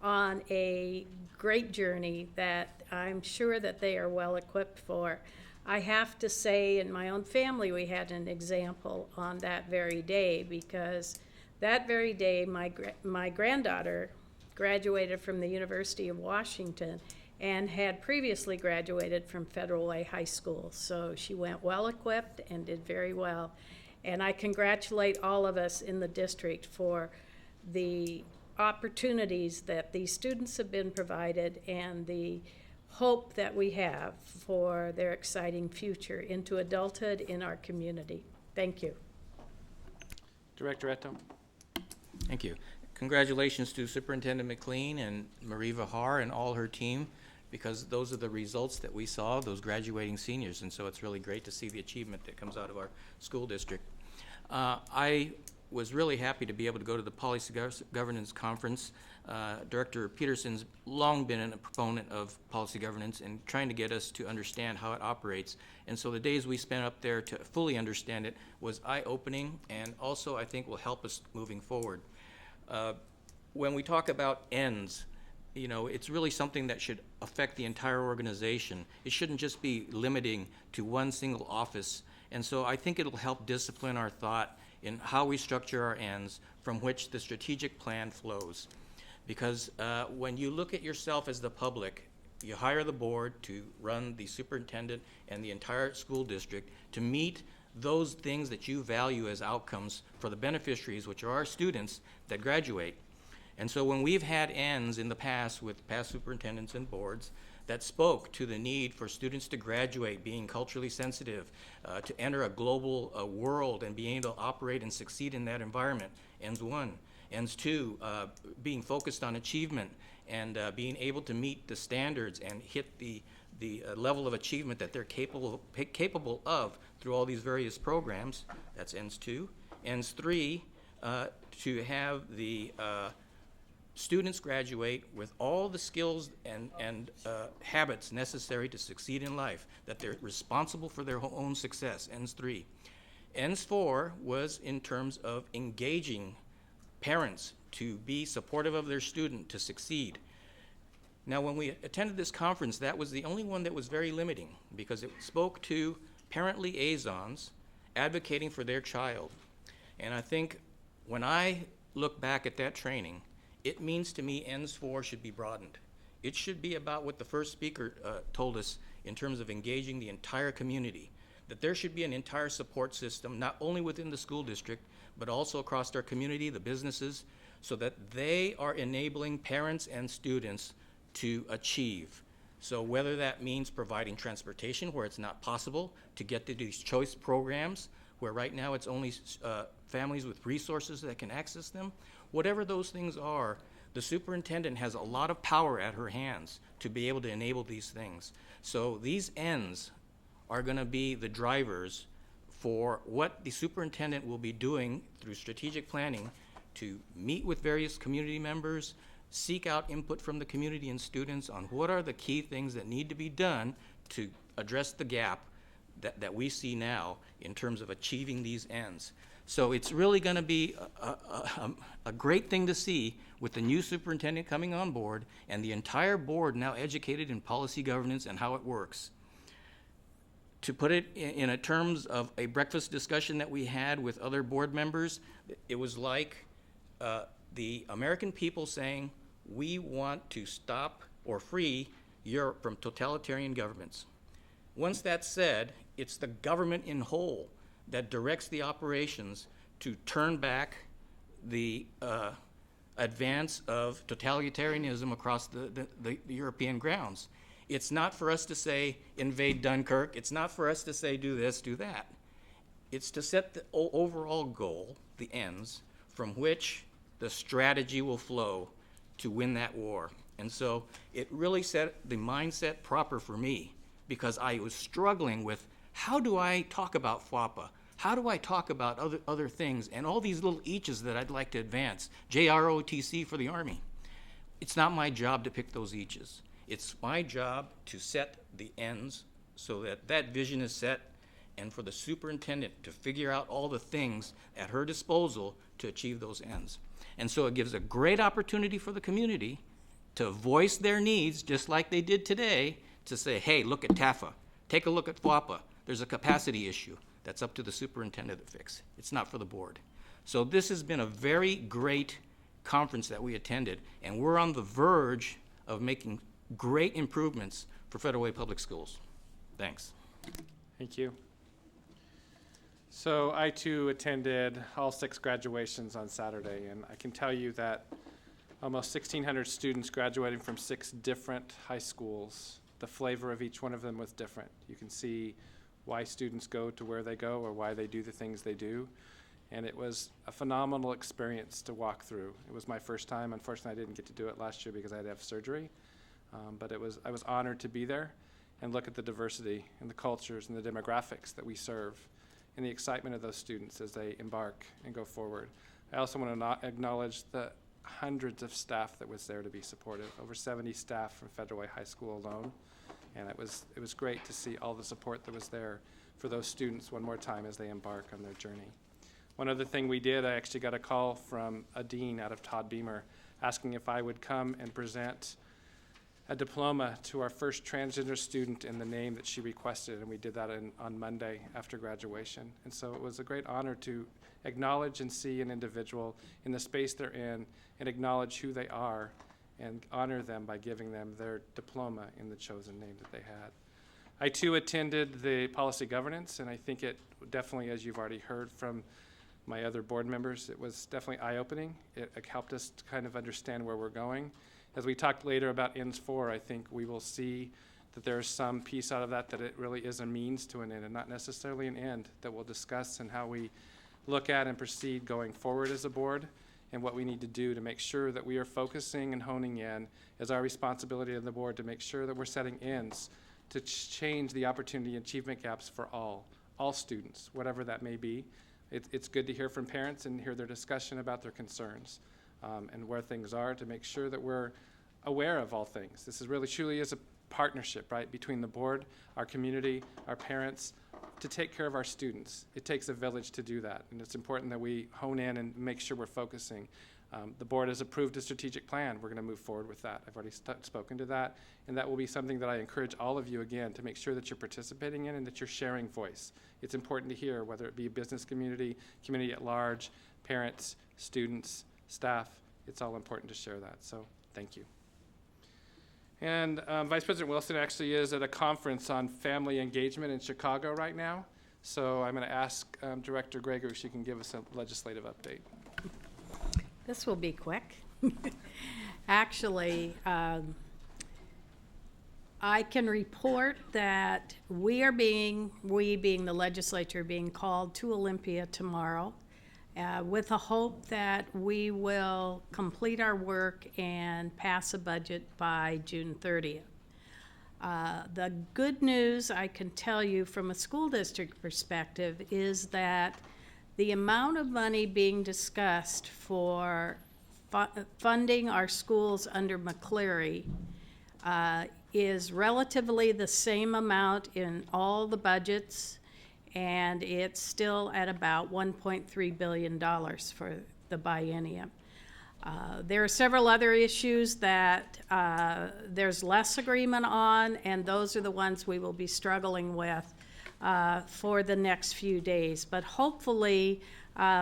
on a great journey that I'm sure that they are well equipped for. I have to say, in my own family, we had an example on that very day, because that very day my granddaughter graduated from the University of Washington and had previously graduated from Federal Way High School. So she went well equipped and did very well. And I congratulate all of us in the district for the opportunities that these students have been provided and the hope that we have for their exciting future into adulthood in our community. Thank you. Director Eto. Thank you. Congratulations to Superintendent McLean and Marie Vahar and all her team, because those are the results that we saw, those graduating seniors, and so it's really great to see the achievement that comes out of our school district. I was really happy to be able to go to the Policy Governance Conference. Director Peterson's long been a proponent of policy governance and trying to get us to understand how it operates. And so the days we spent up there to fully understand it was eye-opening, and also I think will help us moving forward. When we talk about ends, you know, it's really something that should affect the entire organization. It shouldn't just be limiting to one single office. And so I think it'll help discipline our thought in how we structure our ends from which the strategic plan flows. Because when you look at yourself as the public, you hire the board to run the superintendent and the entire school district to meet those things that you value as outcomes for the beneficiaries, which are our students that graduate. And so when we've had ends in the past with past superintendents and boards that spoke to the need for students to graduate being culturally sensitive, to enter a global world and being able to operate and succeed in that environment, ends one. Ends two, being focused on achievement and being able to meet the standards and hit the level of achievement that they're capable of through all these various programs. That's ends two. Ends three, to have the students graduate with all the skills and habits necessary to succeed in life, that they're responsible for their own success, ENS 3. ENS 4 was in terms of engaging parents to be supportive of their student to succeed. Now, when we attended this conference, that was the only one that was very limiting, because it spoke to parent liaisons advocating for their child. And I think when I look back at that training, it means to me ENS 4 should be broadened. It should be about what the first speaker told us in terms of engaging the entire community, that there should be an entire support system, not only within the school district, but also across our community, the businesses, so that they are enabling parents and students to achieve. So whether that means providing transportation where it's not possible to get to these choice programs, where right now it's only families with resources that can access them, whatever those things are, the superintendent has a lot of power at her hands to be able to enable these things. So these ends are going to be the drivers for what the superintendent will be doing through strategic planning to meet with various community members, seek out input from the community and students on what are the key things that need to be done to address the gap that we see now in terms of achieving these ends. So it's really going to be a great thing to see with the new superintendent coming on board and the entire board now educated in policy governance and how it works. To put it in a terms of a breakfast discussion that we had with other board members, it was like the American people saying, we want to stop or free Europe from totalitarian governments. Once that's said, it's the government in whole that directs the operations to turn back the advance of totalitarianism across the European grounds. It's not for us to say, invade Dunkirk. It's not for us to say, do this, do that. It's to set the overall goal, the ends, from which the strategy will flow to win that war. And so it really set the mindset proper for me, because I was struggling with, how do I talk about FWAPA? How do I talk about other things and all these little eaches that I'd like to advance? JROTC for the Army. It's not my job to pick those eaches. It's my job to set the ends so that that vision is set, and for the superintendent to figure out all the things at her disposal to achieve those ends. And so it gives a great opportunity for the community to voice their needs, just like they did today, to say, hey, look at TAFA. Take a look at FWAPA. There's a capacity issue. That's up to the superintendent to fix. It's not for the board. So this has been a very great conference that we attended, and we're on the verge of making great improvements for Federal Way Public Schools. Thanks. Thank you. So I too attended all 6 graduations on Saturday, and I can tell you that almost 1,600 students graduating from 6 different high schools. The flavor of each one of them was different. You can see why students go to where they go or why they do the things they do. And it was a phenomenal experience to walk through. It was my first time. Unfortunately, I didn't get to do it last year because I had to have surgery. But I was honored to be there and look at the diversity and the cultures and the demographics that we serve and the excitement of those students as they embark and go forward. I also want to acknowledge the hundreds of staff that was there to be supportive, over 70 staff from Federal Way High School alone. And it was great to see all the support that was there for those students one more time as they embark on their journey. One other thing we did, I actually got a call from a dean out of Todd Beamer asking if I would come and present a diploma to our first transgender student in the name that she requested, and we did that on Monday after graduation. And so it was a great honor to acknowledge and see an individual in the space they're in and acknowledge who they are and honor them by giving them their diploma in the chosen name that they had. I too attended the policy governance, and I think it definitely, as you've already heard from my other board members, it was definitely eye-opening. It helped us to kind of understand where we're going. As we talk later about ENS 4, I think we will see that there's some piece out of that it really is a means to an end and not necessarily an end that we'll discuss and how we look at and proceed going forward as a board and what we need to do to make sure that we are focusing and honing in as our responsibility of the board to make sure that we're setting ends to change the opportunity and achievement gaps for all students, whatever that may be. It's good to hear from parents and hear their discussion about their concerns. and where things are, to make sure that we're aware of all things. This is really truly is a partnership, right, between the board, our community, our parents, to take care of our students. It takes a village to do that, and it's important that we hone in and make sure we're focusing. The board has approved a strategic plan. We're going to move forward with that. I've already spoken to that, and that will be something that I encourage all of you, again, to make sure that you're participating in and that you're sharing voice. It's important to hear, whether it be business community, community at large, parents, students, staff. It's all important to share that, so thank you. And Vice President Wilson actually is at a conference on family engagement in Chicago right now, so I'm going to ask Director Greger if she can give us a legislative update. This will be quick. Actually, I can report that we being the legislature, being called to Olympia tomorrow with a hope that we will complete our work and pass a budget by June 30th. The good news I can tell you from a school district perspective is that the amount of money being discussed for funding our schools under McCleary is relatively the same amount in all the budgets, and it's still at about $1.3 billion for the biennium. There are several other issues that there's less agreement on, and those are the ones we will be struggling with for the next few days. But hopefully,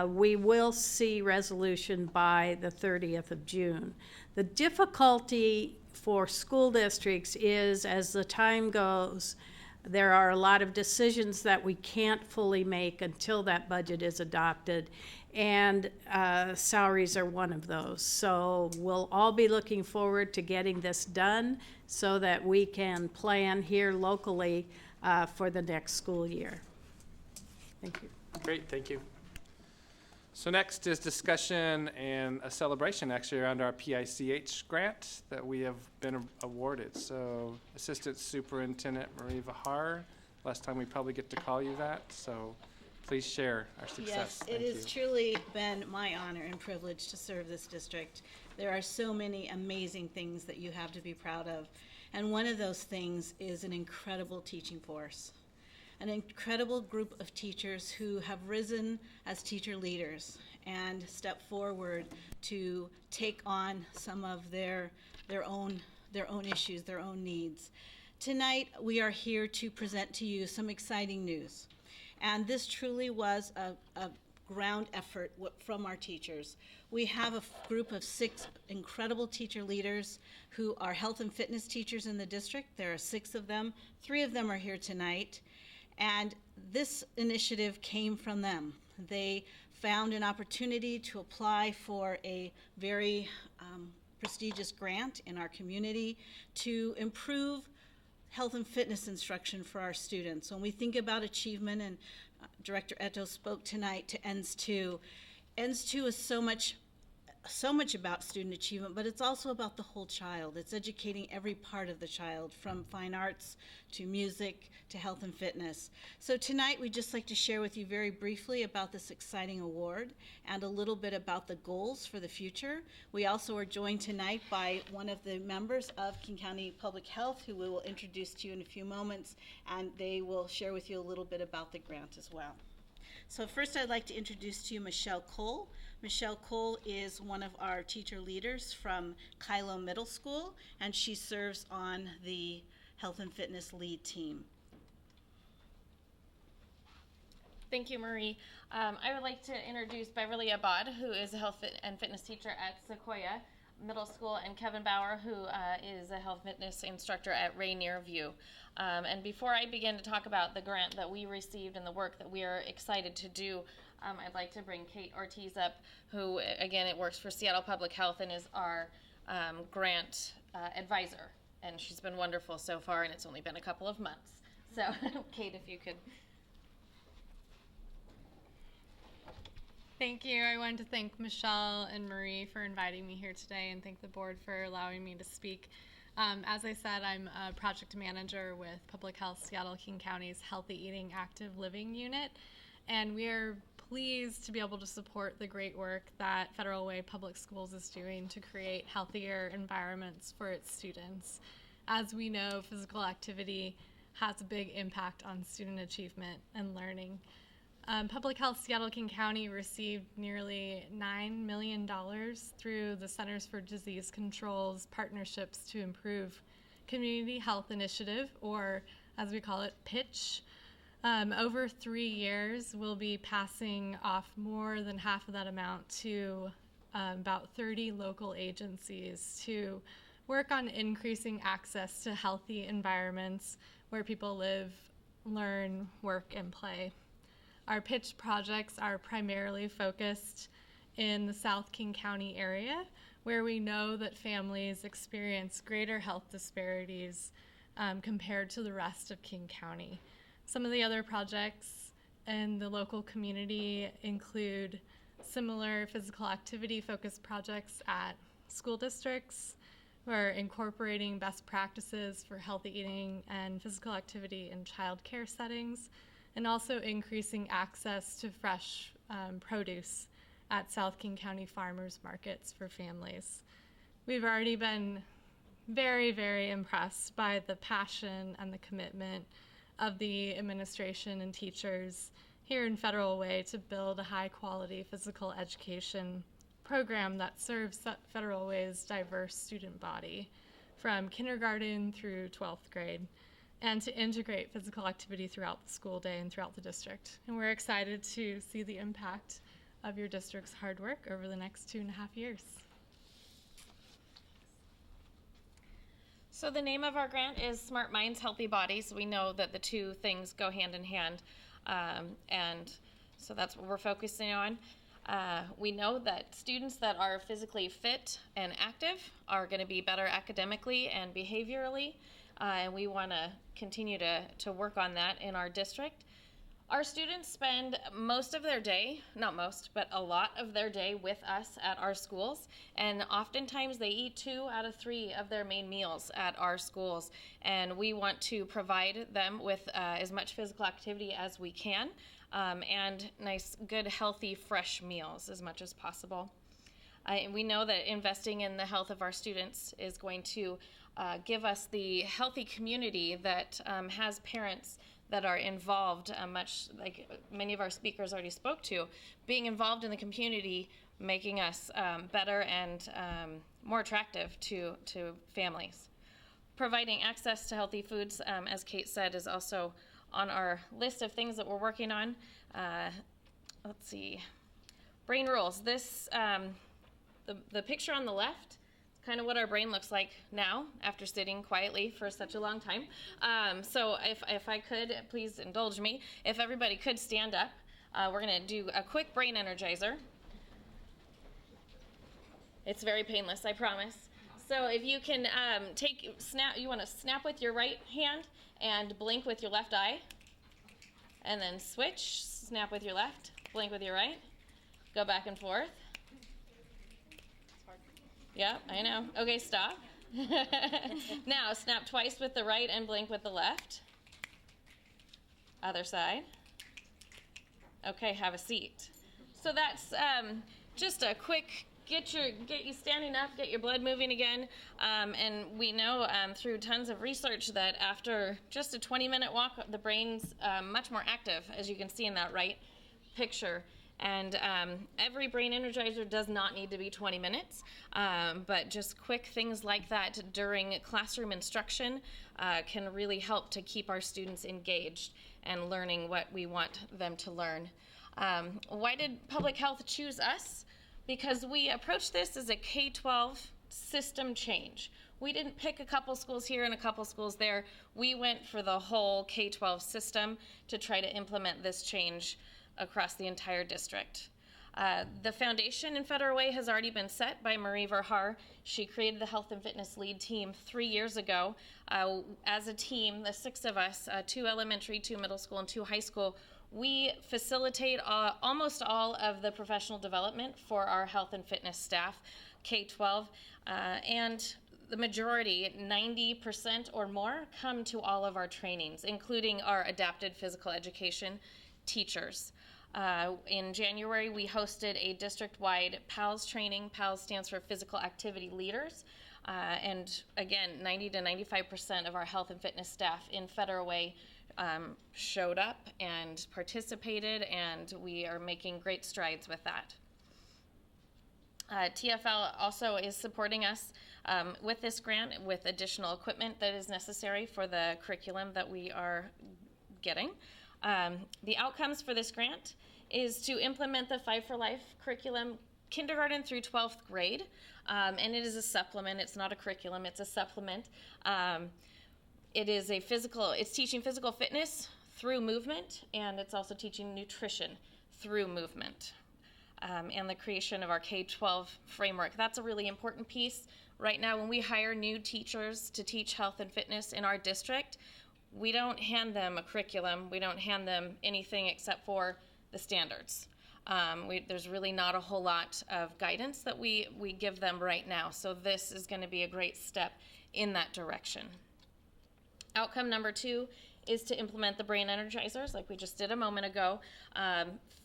we will see resolution by the 30th of June. The difficulty for school districts is, as the time goes, there are a lot of decisions that we can't fully make until that budget is adopted, and salaries are one of those. So we'll all be looking forward to getting this done so that we can plan here locally for the next school year. Thank you. Great, thank you. So next is discussion and a celebration actually around our PICH grant that we have been awarded. So Assistant Superintendent Marie Vahar, last time we probably get to call you that, so please share our success. Yes, it has truly been my honor and privilege to serve this district. There are so many amazing things that you have to be proud of. And one of those things is an incredible teaching force, an incredible group of teachers who have risen as teacher leaders and stepped forward to take on some of their own issues, their own needs. Tonight, we are here to present to you some exciting news. And this truly was a ground effort from our teachers. We have a group of 6 incredible teacher leaders who are health and fitness teachers in the district. There are 6 of them. 3 of them are here tonight. And this initiative came from them. They found an opportunity to apply for a very prestigious grant in our community to improve health and fitness instruction for our students. When we think about achievement, and Director Eto spoke tonight to ENS2, ENS2 is so much about student achievement, but it's also about the whole child. It's educating every part of the child, from fine arts to music to health and fitness. So tonight we'd just like to share with you very briefly about this exciting award and a little bit about the goals for the future. We also are joined tonight by one of the members of King County Public Health, who we will introduce to you in a few moments, and they will share with you a little bit about the grant as well. So first I'd like to introduce to you Michelle Cole. Michelle Cole is one of our teacher leaders from Kylo Middle School, and she serves on the Health and Fitness Lead team. Thank you, Marie. I would like to introduce Beverly Abad, who is a health and fitness teacher at Sequoia Middle School, and Kevin Bauer, who is a health fitness instructor at Rainier View. And before I begin to talk about the grant that we received and the work that we are excited to do, I'd like to bring Kate Ortiz up, who, again, it works for Seattle Public Health and is our grant advisor. And she's been wonderful so far, and it's only been a couple of months. So, Kate, if you could. Thank you. I wanted to thank Michelle and Marie for inviting me here today, and thank the board for allowing me to speak. As I said, I'm a project manager with Public Health Seattle King County's Healthy Eating Active Living Unit, and we are pleased to be able to support the great work that Federal Way Public Schools is doing to create healthier environments for its students. As we know, physical activity has a big impact on student achievement and learning. Public Health Seattle-King County received nearly $9 million through the Centers for Disease Control's partnerships to improve Community Health Initiative, or as we call it, PICH. Over 3 years, we'll be passing off more than half of that amount to about 30 local agencies to work on increasing access to healthy environments where people live, learn, work, and play. Our PICH projects are primarily focused in the South King County area, where we know that families experience greater health disparities compared to the rest of King County. Some of the other projects in the local community include similar physical activity focused projects at school districts. We're incorporating best practices for healthy eating and physical activity in child care settings, and also increasing access to fresh produce at South King County farmers markets for families. We've already been very, very impressed by the passion and the commitment of the administration and teachers here in Federal Way to build a high-quality physical education program that serves Federal Way's diverse student body from kindergarten through 12th grade, and to integrate physical activity throughout the school day and throughout the district. And we're excited to see the impact of your district's hard work over the next 2.5 years. So the name of our grant is Smart Minds, Healthy Bodies. We know that the two things go hand in hand, and so that's what we're focusing on. We know that students that are physically fit and active are going to be better academically and behaviorally, and we want to continue to work on that in our district. Our students spend most of their day, not most, but a lot of their day with us at our schools, and oftentimes they eat 2 out of 3 of their main meals at our schools, and we want to provide them with as much physical activity as we can, and nice, good, healthy, fresh meals as much as possible. We know that investing in the health of our students is going to give us the healthy community that has parents that are involved, much like many of our speakers already spoke to, being involved in the community, making us better and more attractive to families. Providing access to healthy foods, as Kate said, is also on our list of things that we're working on. Let's see, brain rules. This, the picture on the left, kind of what our brain looks like now after sitting quietly for such a long time. So if I could, please indulge me. If everybody could stand up, we're going to do a quick brain energizer. It's very painless, I promise. So if you can you want to snap with your right hand and blink with your left eye, and then switch, snap with your left, blink with your right, go back and forth. Yeah, I know. Okay, stop. Now, snap twice with the right and blink with the left. Other side. Okay, have a seat. So that's just a quick, get you standing up, get your blood moving again. And we know through tons of research that after just a 20-minute walk, the brain's much more active, as you can see in that right picture. And every brain energizer does not need to be 20 minutes, but just quick things like that during classroom instruction can really help to keep our students engaged and learning what we want them to learn. Why did public health choose us? Because we approached this as a K-12 system change. We didn't pick a couple schools here and a couple schools there. We went for the whole K-12 system to try to implement this change across the entire district. The foundation in Federal Way has already been set by Marie Verhaar. She created the Health and Fitness Lead Team 3 years ago. As a team, the 6 of us, 2 elementary, 2 middle school, and 2 high school, we facilitate almost all of the professional development for our health and fitness staff, K-12, and the majority, 90% or more, come to all of our trainings, including our adapted physical education teachers. In January, we hosted a district-wide PALS training. PALS stands for Physical Activity Leaders. And again, 90 to 95% of our health and fitness staff in Federal Way showed up and participated, and we are making great strides with that. TFL also is supporting us with this grant with additional equipment that is necessary for the curriculum that we are getting. The outcomes for this grant is to implement the 5 for Life curriculum kindergarten through 12th grade, and it is a supplement. It's not a curriculum, it's a supplement. It's teaching physical fitness through movement, and it's also teaching nutrition through movement. And the creation of our K-12 framework. That's a really important piece. Right now, when we hire new teachers to teach health and fitness in our district, we don't hand them a curriculum. We don't hand them anything except for the standards. There's really not a whole lot of guidance that we give them right now. So this is going to be a great step in that direction. Outcome number 2 is to implement the brain energizers like we just did a moment ago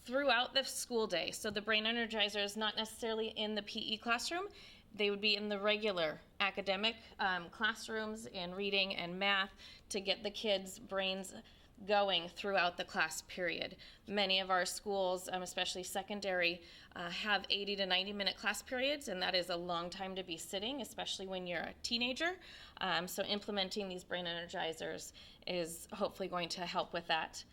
throughout the school day. So the brain energizers, not necessarily in the PE classroom, they would be in the regular academic classrooms in reading and math to get the kids' brains going throughout the class period. Many of our schools, especially secondary, have 80 to 90-minute class periods, and that is a long time to be sitting, especially when you're a teenager. So implementing these brain energizers is hopefully going to help with that.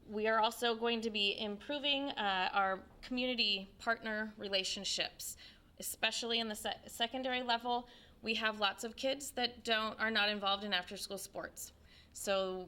We are also going to be improving our community partner relationships, especially in the secondary level. We have lots of kids that are not involved in after-school sports. So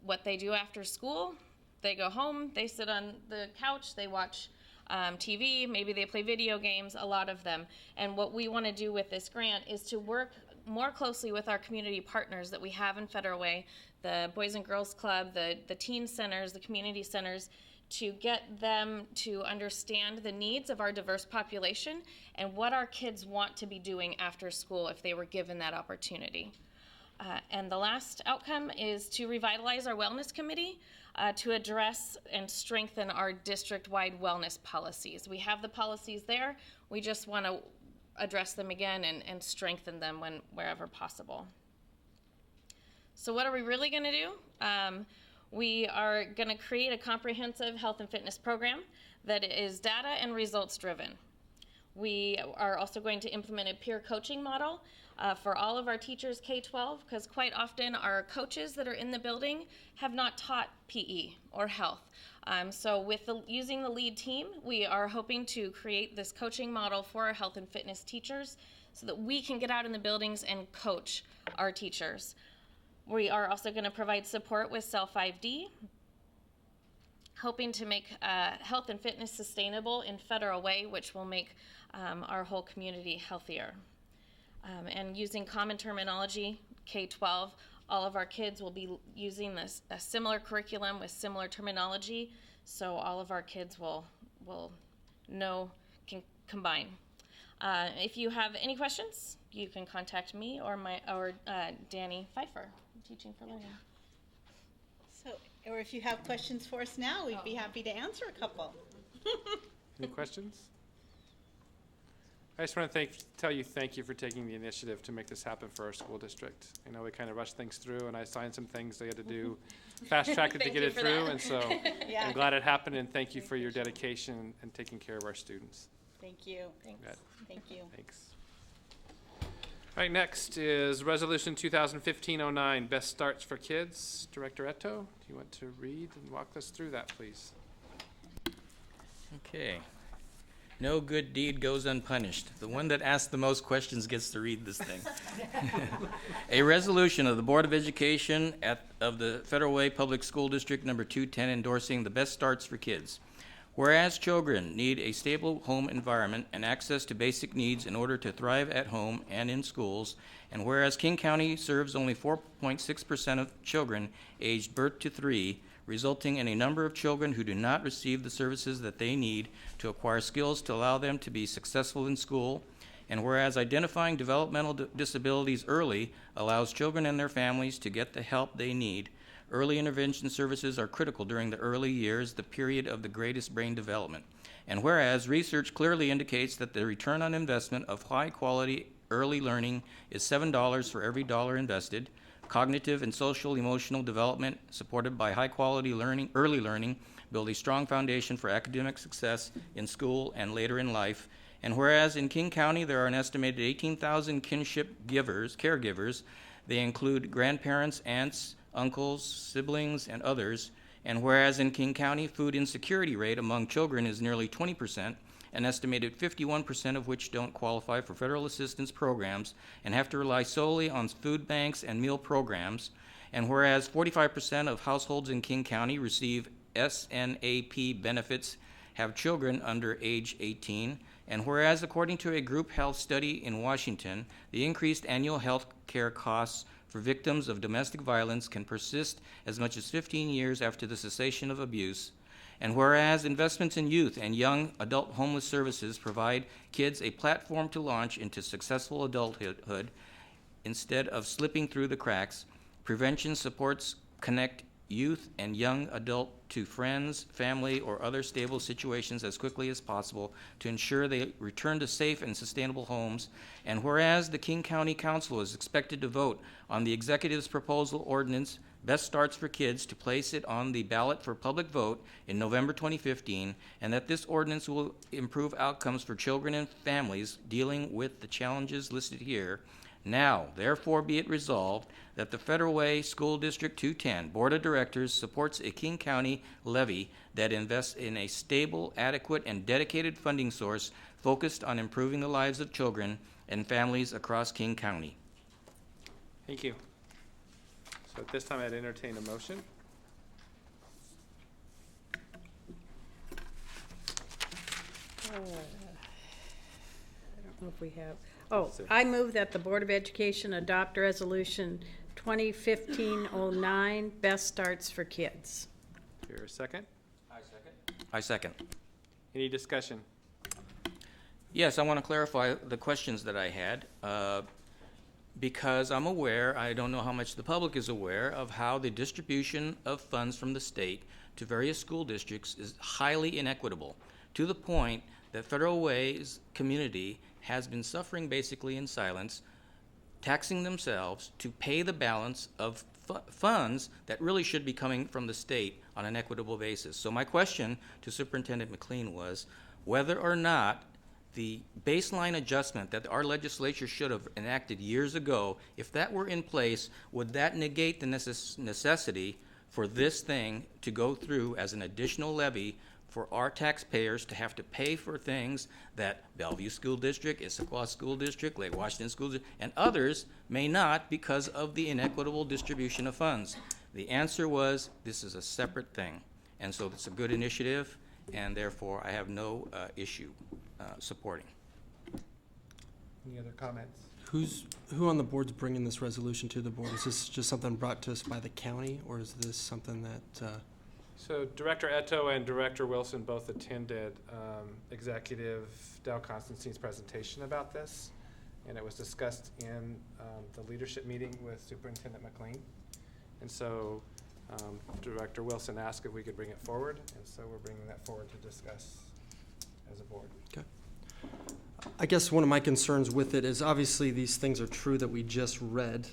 what they do after school, they go home, they sit on the couch, they watch TV, maybe they play video games, a lot of them. And what we want to do with this grant is to work more closely with our community partners that we have in Federal Way, the Boys and Girls Club, the teen centers, the community centers, to get them to understand the needs of our diverse population and what our kids want to be doing after school if they were given that opportunity. And the last outcome is to revitalize our wellness committee to address and strengthen our district-wide wellness policies. We have the policies there. We just want to address them again and strengthen them wherever possible. So what are we really going to do? We are going to create a comprehensive health and fitness program that is data and results driven. We are also going to implement a peer coaching model for all of our teachers K-12, because quite often our coaches that are in the building have not taught PE or health. So with using the lead team, we are hoping to create this coaching model for our health and fitness teachers so that we can get out in the buildings and coach our teachers. We are also going to provide support with Cell 5D, hoping to make health and fitness sustainable in Federal Way, which will make our whole community healthier. And using common terminology, K-12, all of our kids will be using a similar curriculum with similar terminology, so all of our kids will can combine. If you have any questions, you can contact me or Danny Pfeiffer, Teaching for Learning. So, or if you have questions for us now, we'd be happy to answer a couple. Any questions? I just want to thank you for taking the initiative to make this happen for our school district. I know we kind of rushed things through, and I signed some things they had to do, fast track it to get it through, and so Yeah. I'm glad it happened, and thank you for your dedication and taking care of our students. Thank you. Thanks. Thank you. Thanks. All right, next is Resolution 2015-09, Best Starts for Kids. Director Eto, do you want to read and walk us through that, please? Okay. No good deed goes unpunished. The one that asks the most questions gets to read this thing. A resolution of the Board of Education of the Federal Way Public School District Number 210 endorsing the Best Starts for Kids. Whereas children need a stable home environment and access to basic needs in order to thrive at home and in schools, and whereas King County serves only 4.6% of children aged birth to 3, resulting in a number of children who do not receive the services that they need to acquire skills to allow them to be successful in school, and whereas identifying developmental disabilities early allows children and their families to get the help they need, Early intervention services are critical during the early years, the period of the greatest brain development. And whereas research clearly indicates that the return on investment of high-quality early learning is $7 for every dollar invested, cognitive and social emotional development supported by high-quality learning, early learning, build a strong foundation for academic success in school and later in life. And whereas in King County there are an estimated 18,000 kinship caregivers, they include grandparents, aunts, uncles, siblings, and others. And whereas in King County, food insecurity rate among children is nearly 20%, an estimated 51% of which don't qualify for federal assistance programs and have to rely solely on food banks and meal programs. And whereas 45% of households in King County receive SNAP benefits have children under age 18, and whereas according to a group health study in Washington, the increased annual health care costs for victims of domestic violence can persist as much as 15 years after the cessation of abuse, and whereas investments in youth and young adult homeless services provide kids a platform to launch into successful adulthood instead of slipping through the cracks, prevention supports connect youth and young adult to friends, family, or other stable situations as quickly as possible to ensure they return to safe and sustainable homes. And whereas the King County Council is expected to vote on the executive's proposal ordinance, Best Starts for Kids, to place it on the ballot for public vote in November 2015, and that this ordinance will improve outcomes for children and families dealing with the challenges listed here. Now, therefore, be it resolved that the Federal Way School District 210 Board of Directors supports a King County levy that invests in a stable, adequate, and dedicated funding source focused on improving the lives of children and families across King County. Thank you. So at this time, I'd entertain a motion. I don't know if we have. Oh, I move that the Board of Education adopt Resolution 2015-09, Best Starts for Kids. Here, a second. I second. Any discussion? Yes, I want to clarify the questions that I had, because I'm aware, I don't know how much the public is aware, of how the distribution of funds from the state to various school districts is highly inequitable, to the point that Federal Way's community has been suffering basically in silence, taxing themselves to pay the balance of funds that really should be coming from the state on an equitable basis. So my question to Superintendent McLean was whether or not the baseline adjustment that our legislature should have enacted years ago, if that were in place, would that negate the necessity for this thing to go through as an additional levy for our taxpayers to have to pay for things that Bellevue School District, Issaquah School District, Lake Washington School District, and others may not because of the inequitable distribution of funds? The answer was, this is a separate thing. And so it's a good initiative, and therefore I have no issue supporting. Any other comments? Who on the board's bringing this resolution to the board? Is this just something brought to us by the county, or is this something that? So Director Eto and Director Wilson both attended Executive Dale Constantine's presentation about this, and it was discussed in the leadership meeting with Superintendent McLean. And so Director Wilson asked if we could bring it forward, and so we're bringing that forward to discuss as a board. Okay. I guess one of my concerns with it is obviously these things are true that we just read.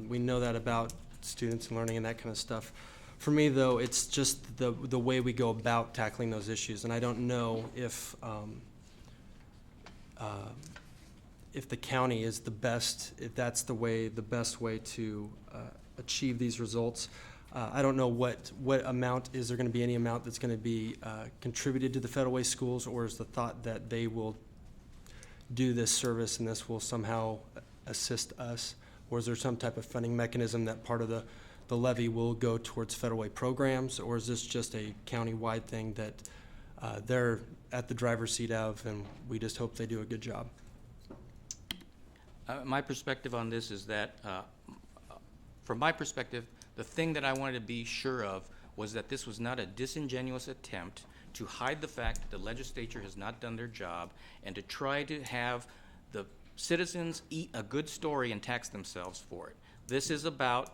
We know that about students and learning and that kind of stuff. For me, though, it's just the way we go about tackling those issues, and I don't know if the county is the best, if that's the best way to achieve these results. I don't know what amount, is there going to be any amount that's going to be contributed to the Federal Way schools, or is the thought that they will do this service and this will somehow assist us, or is there some type of funding mechanism that part of the levy will go towards Federal Way programs, or is this just a county-wide thing that they're at the driver's seat of, and we just hope they do a good job? My perspective on this is that, from my perspective, the thing that I wanted to be sure of was that this was not a disingenuous attempt to hide the fact that the legislature has not done their job and to try to have the citizens eat a good story and tax themselves for it. This is about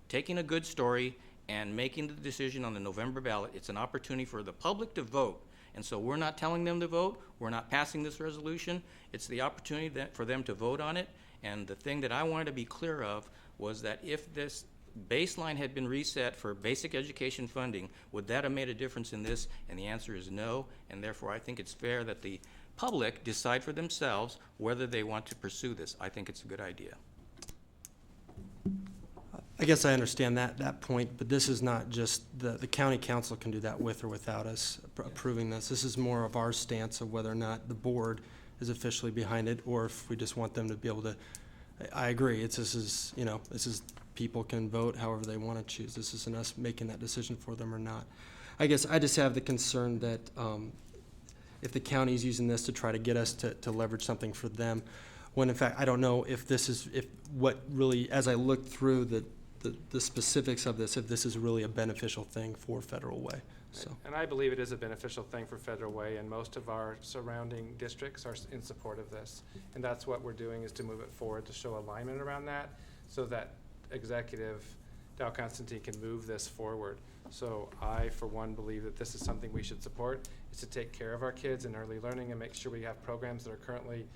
taking a good story and making the decision on the November ballot. It's an opportunity for the public to vote. And so we're not telling them to vote. We're not passing this resolution. It's the opportunity for them to vote on it. And the thing that I wanted to be clear of was that if this baseline had been reset for basic education funding, would that have made a difference in this? And the answer is no. And therefore, I think it's fair that the public decide for themselves whether they want to pursue this. I think it's a good idea. I guess I understand that point, but this is not just, the county council can do that with or without us approving this. This is more of our stance of whether or not the board is officially behind it, or if we just want them to be able to, I agree, this is people can vote however they want to choose. This isn't us making that decision for them or not. I guess I just have the concern that if the county's using this to try to get us to leverage something for them, when in fact I don't know if this is, if what really, as I look through the specifics of this, if this is really a beneficial thing for Federal Way. So. And I believe it is a beneficial thing for Federal Way, and most of our surrounding districts are in support of this. And that's what we're doing, is to move it forward, to show alignment around that, so that Executive Dow Constantine can move this forward. So I, for one, believe that this is something we should support, is to take care of our kids in early learning and make sure we have programs that are currently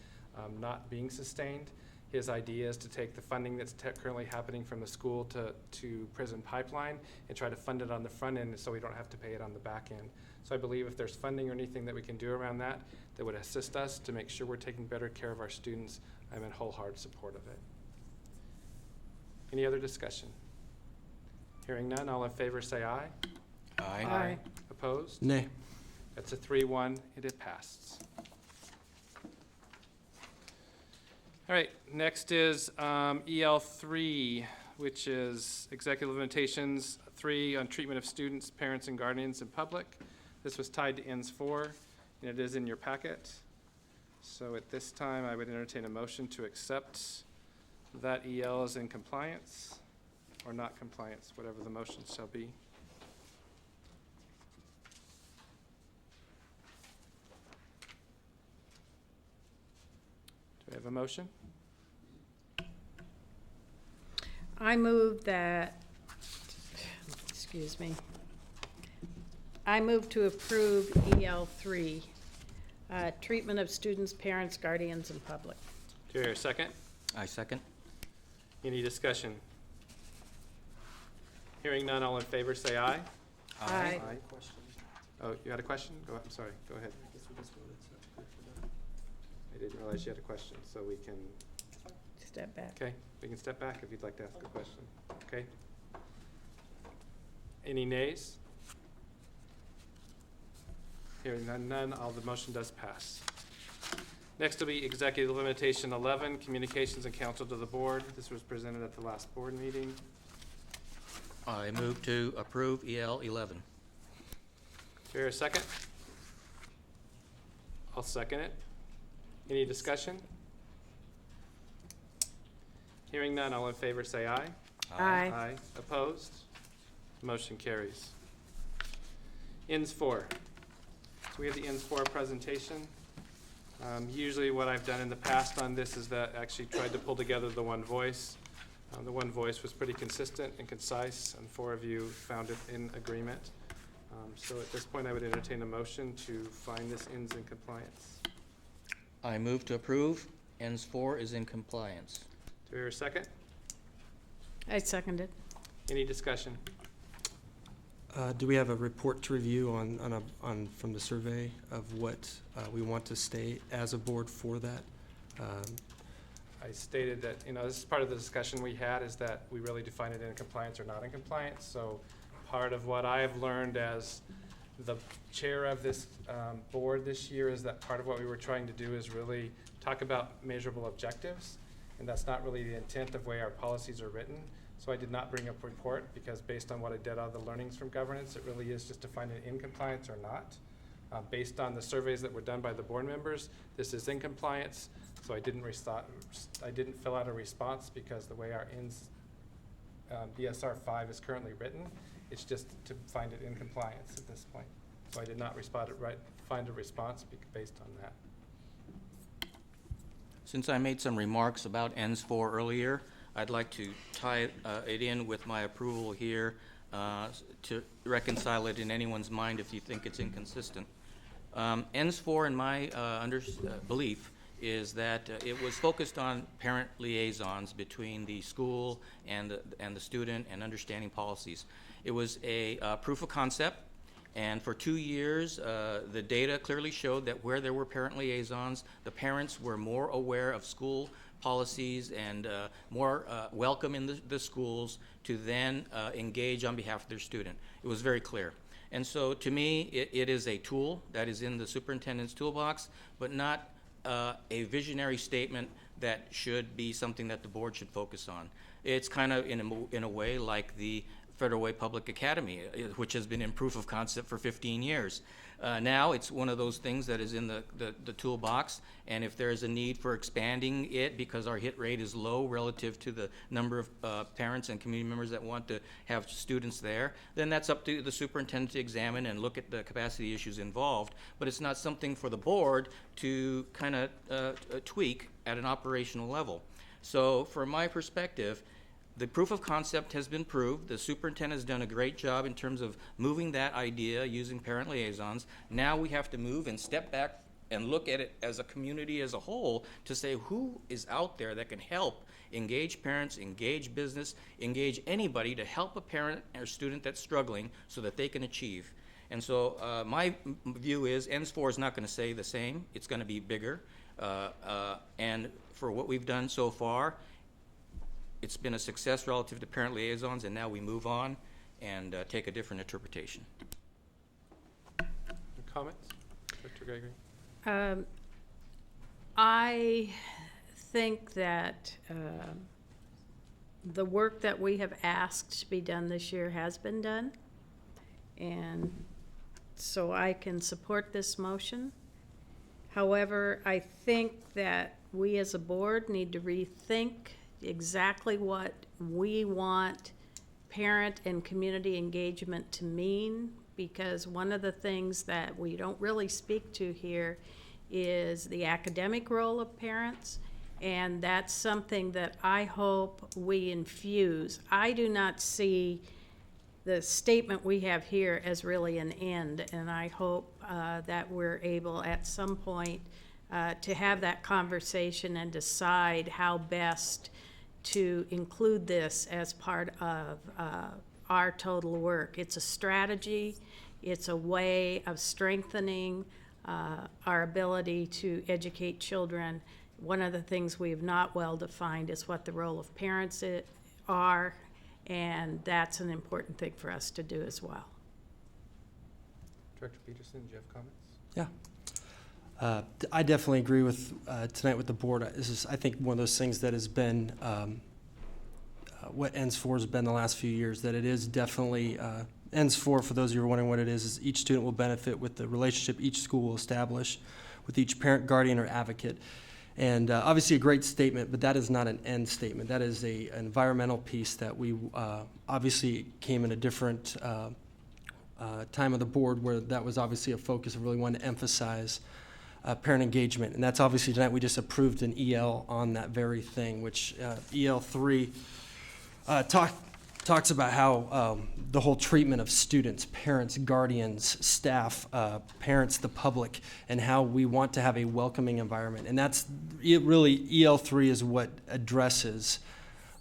not being sustained. His idea is to take the funding that's currently happening from the school to prison pipeline and try to fund it on the front end so we don't have to pay it on the back end. So I believe if there's funding or anything that we can do around that would assist us to make sure we're taking better care of our students, I'm in wholehearted support of it. Any other discussion? Hearing none, all in favor say aye. Aye. Aye. Opposed? Nay. That's a 3-1, it is passed. All right, next is EL3, which is Executive Limitations 3 on treatment of students, parents, and guardians in public. This was tied to ENS 4, and it is in your packet. So at this time, I would entertain a motion to accept that EL is in compliance, or not compliance, whatever the motion shall be. Do I have a motion? I move that, excuse me, I move to approve EL3, treatment of students, parents, guardians, and public. Do I hear a second? I second. Any discussion? Hearing none, all in favor say aye. Aye. Oh, you had a question? Go ahead, I'm sorry, go ahead. I didn't realize you had a question, so we can. Step back. Okay, we can step back if you'd like to ask a question. Okay. Any nays? Hearing none, all the motion does pass. Next will be Executive Limitation 11, Communications and Counsel to the Board. This was presented at the last board meeting. I move to approve EL 11. Do you hear a second? I'll second it. Any discussion? Hearing none, all in favor say aye. Aye. Aye. Opposed? Motion carries. ENS 4. So we have the ENS 4 presentation. Usually what I've done in the past on this is that actually tried to pull together the one voice. The one voice was pretty consistent and concise, and 4 of you found it in agreement. So at this point, I would entertain a motion to find this ENS in compliance. I move to approve. ENS 4 is in compliance. Do we hear a second? I seconded. Any discussion? Do we have a report to review on from the survey of what we want to stay as a board for that? I stated that, this is part of the discussion we had, is that we really define it in compliance or not in compliance. So part of what I have learned as the chair of this board this year is that part of what we were trying to do is really talk about measurable objectives. And that's not really the intent of the way our policies are written. So I did not bring up a report because based on what I did out of the learnings from governance, it really is just to find it in compliance or not. Based on the surveys that were done by the board members, this is in compliance. So I didn't fill out a response because the way our ENS BSR 5 is currently written, it's just to find it in compliance at this point. So I did not find a response based on that. Since I made some remarks about ENS 4 earlier, I'd like to tie it in with my approval here to reconcile it in anyone's mind if you think it's inconsistent. ENS 4, in my belief, is that it was focused on parent liaisons between the school and the student and understanding policies. It was a proof of concept, and for 2 years, the data clearly showed that where there were parent liaisons, the parents were more aware of school policies and more welcome in the schools to then engage on behalf of their student. It was very clear. And so to me, it is a tool that is in the superintendent's toolbox, but not a visionary statement that should be something that the board should focus on. It's kind of in a way like the Federal Way Public Academy, which has been in proof of concept for 15 years. Now it's one of those things that is in the toolbox, and if there is a need for expanding it because our hit rate is low relative to the number of parents and community members that want to have students there, then that's up to the superintendent to examine and look at the capacity issues involved, but it's not something for the board to kind of tweak at an operational level. So from my perspective, the proof of concept has been proved. The superintendent has done a great job in terms of moving that idea using parent liaisons. Now we have to move and step back and look at it as a community as a whole to say who is out there that can help engage parents, engage business, engage anybody to help a parent or student that's struggling so that they can achieve. And so my view is ENS 4 is not going to stay the same. It's going to be bigger. And for what we've done so far, it's been a success relative to parent liaisons, and now we move on and take a different interpretation. Comments? Dr. Gregory? I think that the work that we have asked to be done this year has been done, and so I can support this motion. However, I think that we as a board need to rethink exactly what we want parent and community engagement to mean, because one of the things that we don't really speak to here is the academic role of parents, and that's something that I hope we infuse. I do not see the statement we have here as really an end, and I hope that we're able at some point to have that conversation and decide how best to include this as part of our total work. It's a strategy, it's a way of strengthening our ability to educate children. One of the things we have not well defined is what the role of parents are, and that's an important thing for us to do as well. Director Peterson, do you have comments? Yeah. I definitely agree with tonight with the board. This is, I think, one of those things that has been what ENS 4 has been the last few years, that it is definitely, ENS 4, for those of you who are wondering what it is each student will benefit with the relationship each school will establish with each parent, guardian, or advocate. And obviously a great statement, but that is not an end statement. That is an environmental piece that we obviously came in a different time of the board where that was obviously a focus of really wanting to emphasize parent engagement. And that's obviously tonight we just approved an EL on that very thing, which EL 3 talks about how the whole treatment of students, parents, guardians, staff, parents, the public, and how we want to have a welcoming environment. And that's it really, EL 3 is what addresses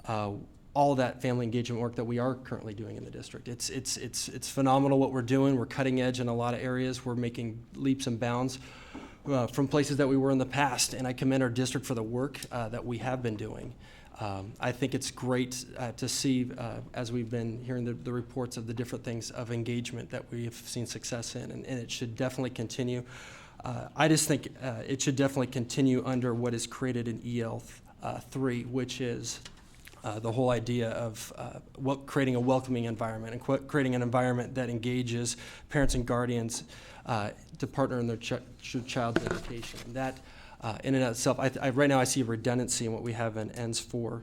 all that family engagement work that we are currently doing in the district. It's phenomenal what we're doing. We're cutting edge in a lot of areas. We're making leaps and bounds from places that we were in the past, and I commend our district for the work that we have been doing. I think it's great to see, as we've been hearing the reports of the different things of engagement that we have seen success in, and it should definitely continue. I just think it should definitely continue under what is created in EL 3, which is the whole idea of creating a welcoming environment and creating an environment that engages parents and guardians to partner in their child's education. And that, in and of itself, right now I see a redundancy in what we have in ENS 4,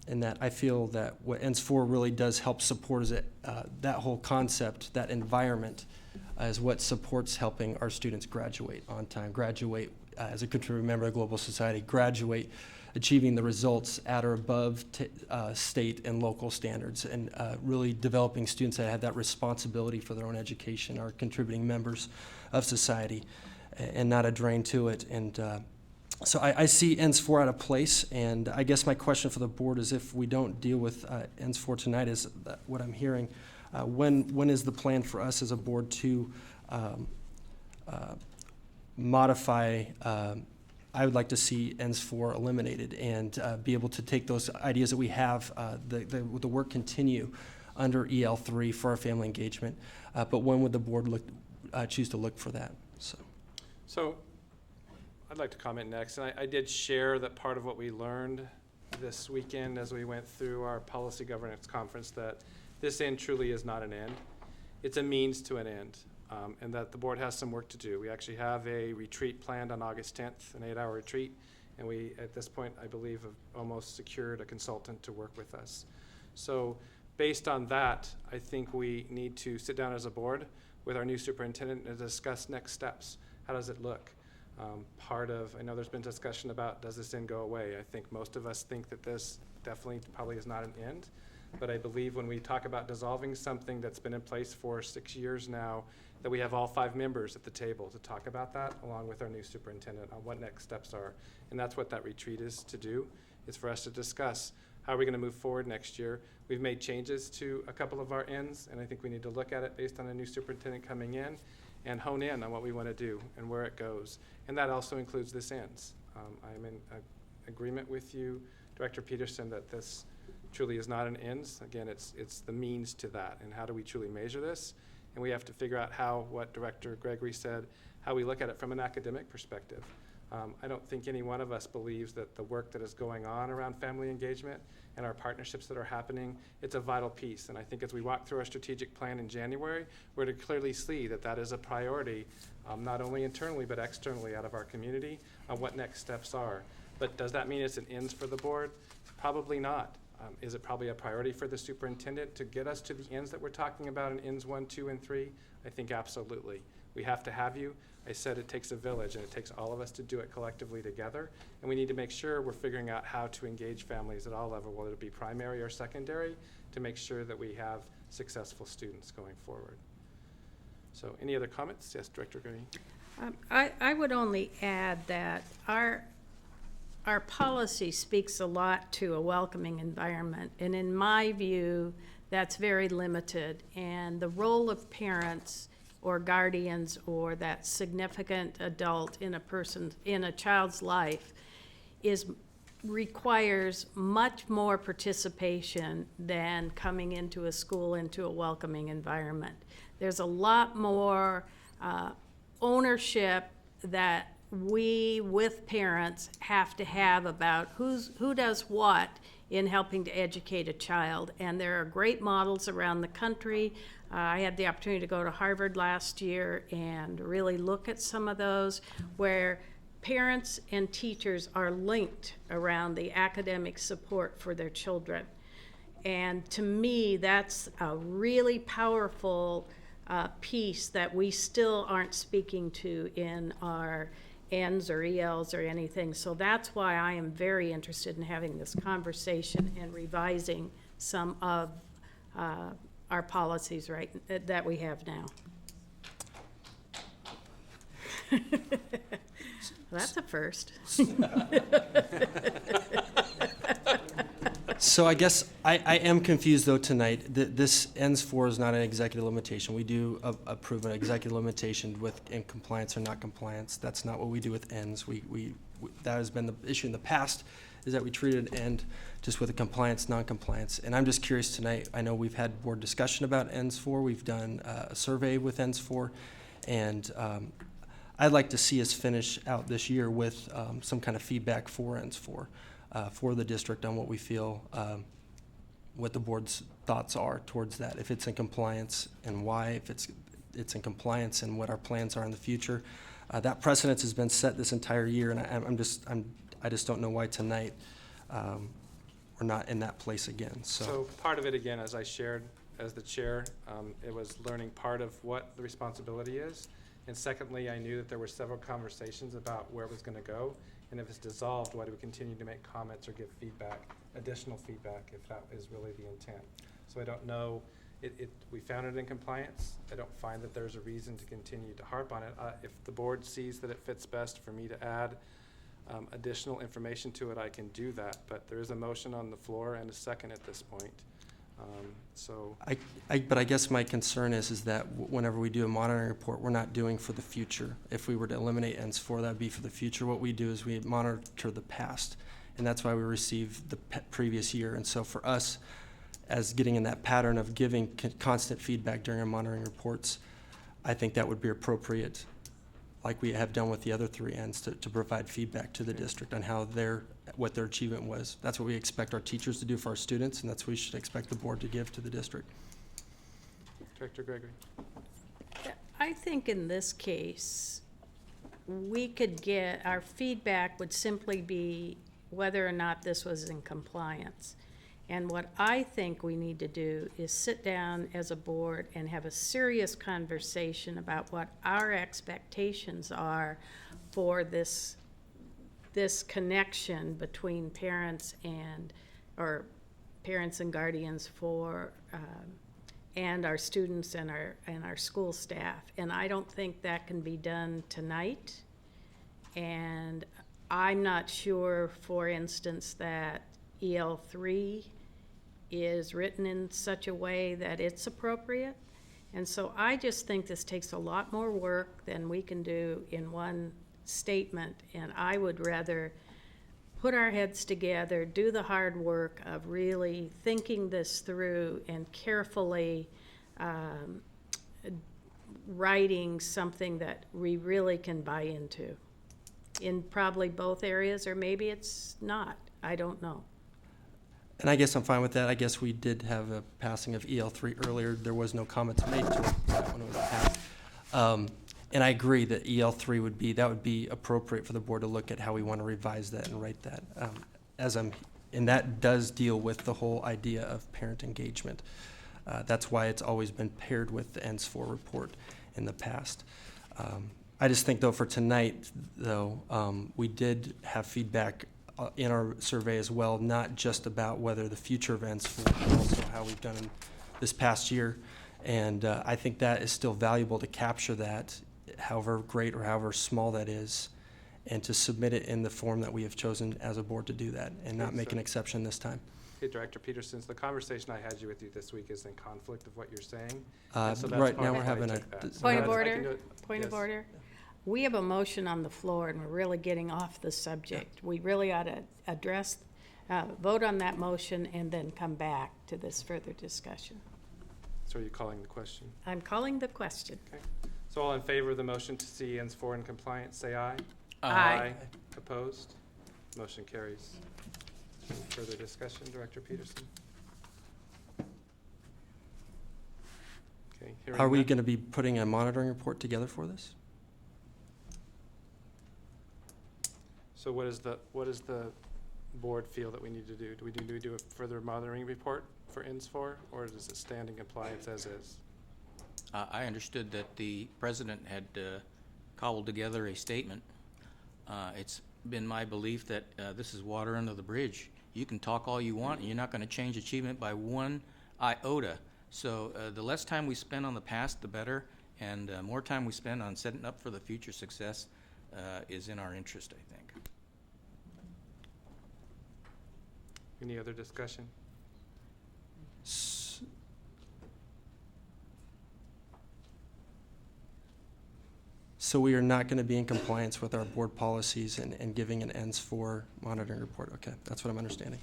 in that I feel that what ENS 4 really does help support is that whole concept, that environment, is what supports helping our students graduate on time, graduate as a contributing member of the Global Society, graduate achieving the results at or above state and local standards, and really developing students that have that responsibility for their own education, are contributing members of society, and not a drain to it. And so I see ENS 4 out of place, and I guess my question for the board is, if we don't deal with ENS 4 tonight, is that what I'm hearing, when is the plan for us as a board to modify? I would like to see ENS 4 eliminated and be able to take those ideas that we have, the work continue under EL 3 for our family engagement. But when would the board choose to look for that? So I'd like to comment next. And I did share that part of what we learned this weekend as we went through our policy governance conference, that this end truly is not an end. It's a means to an end. And that the board has some work to do. We actually have a retreat planned on August 10th, an 8-hour retreat, and we, at this point, I believe, have almost secured a consultant to work with us. So based on that, I think we need to sit down as a board with our new superintendent and discuss next steps. How does it look? I know there's been discussion about, does this end go away? I think most of us think that this definitely probably is not an end, but I believe when we talk about dissolving something that's been in place for 6 years now, that we have all 5 members at the table to talk about that, along with our new superintendent, on what next steps are. And that's what that retreat is to do, is for us to discuss how are we going to move forward next year. We've made changes to a couple of our ends, and I think we need to look at it based on a new superintendent coming in and hone in on what we want to do and where it goes. And that also includes this ends. I'm in agreement with you, Director Peterson, that this truly is not an ends. Again, it's the means to that, and how do we truly measure this? And we have to figure out how, what Director Gregory said, how we look at it from an academic perspective. I don't think any one of us believes that the work that is going on around family engagement and our partnerships that are happening, it's a vital piece. And I think as we walk through our strategic plan in January, we're to clearly see that that is a priority, not only internally but externally out of our community, on what next steps are. But does that mean it's an ends for the board? Probably not. Is it probably a priority for the superintendent to get us to the ends that we're talking about in ends 1, 2, and 3? I think absolutely. We have to have you. I said it takes a village, and it takes all of us to do it collectively together. And we need to make sure we're figuring out how to engage families at all levels, whether it be primary or secondary, to make sure that we have successful students going forward. So any other comments? Yes, Director Green. I would only add that our policy speaks a lot to a welcoming environment, and in my view, that's very limited. And the role of parents or guardians or that significant adult in a child's life requires much more participation than coming into a school into a welcoming environment. There's a lot more ownership that we, with parents, have to have about who does what in helping to educate a child. And there are great models around the country. I had the opportunity to go to Harvard last year and really look at some of those where parents and teachers are linked around the academic support for their children. And to me, that's a really powerful piece that we still aren't speaking to in our Ns or ELs or anything. So that's why I am very interested in having this conversation and revising some of our policies that we have now. That's a first. So I guess I am confused though tonight. This ENS 4 is not an executive limitation. We do approve an executive limitation in compliance or not compliance. That's not what we do with ENS. That has been the issue in the past, is that we treated an end just with a compliance, non-compliance. And I'm just curious tonight, I know we've had board discussion about ENS 4. We've done a survey with ENS 4. And I'd like to see us finish out this year with some kind of feedback for ENS 4. For the district on what we feel, what the board's thoughts are towards that, if it's in compliance and why, if it's in compliance and what our plans are in the future. That precedence has been set this entire year, and I just don't know why tonight we're not in that place again. So part of it, again, as I shared as the chair, it was learning part of what the responsibility is And secondly, I knew that there were several conversations about where it was going to go. And if it's dissolved, why do we continue to make comments or give feedback, additional feedback, if that is really the intent? So I don't know. We found it in compliance. I don't find that there's a reason to continue to harp on it. If the board sees that it fits best for me to add additional information to it, I can do that. But there is a motion on the floor and a second at this point. But I guess my concern is that whenever we do a monitoring report, we're not doing for the future. If we were to eliminate ENS4, that would be for the future. What we do is we monitor the past, and that's why we receive the previous year. And so for us, as getting in that pattern of giving constant feedback during our monitoring reports, I think that would be appropriate, like we have done with the other 3 ends, to provide feedback to the district on how what their achievement was. That's what we expect our teachers to do for our students, and that's what we should expect the board to give to the district. Director Gregory. I think in this case, we could get, our feedback would simply be whether or not this was in compliance. And what I think we need to do is sit down as a board and have a serious conversation about what our expectations are for this connection between parents and guardians and our students and our school staff. And I don't think that can be done tonight. And I'm not sure, for instance, that EL3 is written in such a way that it's appropriate. And so I just think this takes a lot more work than we can do in one statement, and I would rather put our heads together, do the hard work of really thinking this through and carefully writing something that we really can buy into in probably both areas, or maybe it's not. I don't know. And I guess I'm fine with that. I guess we did have a passing of EL3 earlier. There was no comments made to it when it was passed. And I agree that EL3 would be appropriate for the board to look at how we want to revise that and write that. And that does deal with the whole idea of parent engagement. That's why it's always been paired with the ENS4 report in the past. I just think, though, for tonight, though, we did have feedback in our survey as well, not just about whether the future events, but also how we've done in this past year. And I think that is still valuable to capture that, however great or however small that is, and to submit it in the form that we have chosen as a board to do that, and not make an exception this time. Okay, Director Peterson, the conversation I had with you this week is in conflict of what you're saying. Right now we're having a point of order. Point of order. We have a motion on the floor, and we're really getting off the subject. We really ought to vote on that motion, and then come back to this further discussion. So are you calling the question? I'm calling the question. Okay. So all in favor of the motion to see ENS4 in compliance, say aye. Aye. Opposed? Motion carries. Any further discussion, Director Peterson? Okay. Are we going to be putting a monitoring report together for this? So what is the board feel that we need to do? Do we need to do a further monitoring report for ENS4, or does it stand in compliance as is? I understood that the president had cobbled together a statement. It's been my belief that this is water under the bridge. You can talk all you want, and you're not going to change achievement by one iota. So the less time we spend on the past, the better, and more time we spend on setting up for the future success is in our interest, I think. Any other discussion? So we are not going to be in compliance with our board policies and giving an ENS4 monitoring report. Okay, that's what I'm understanding.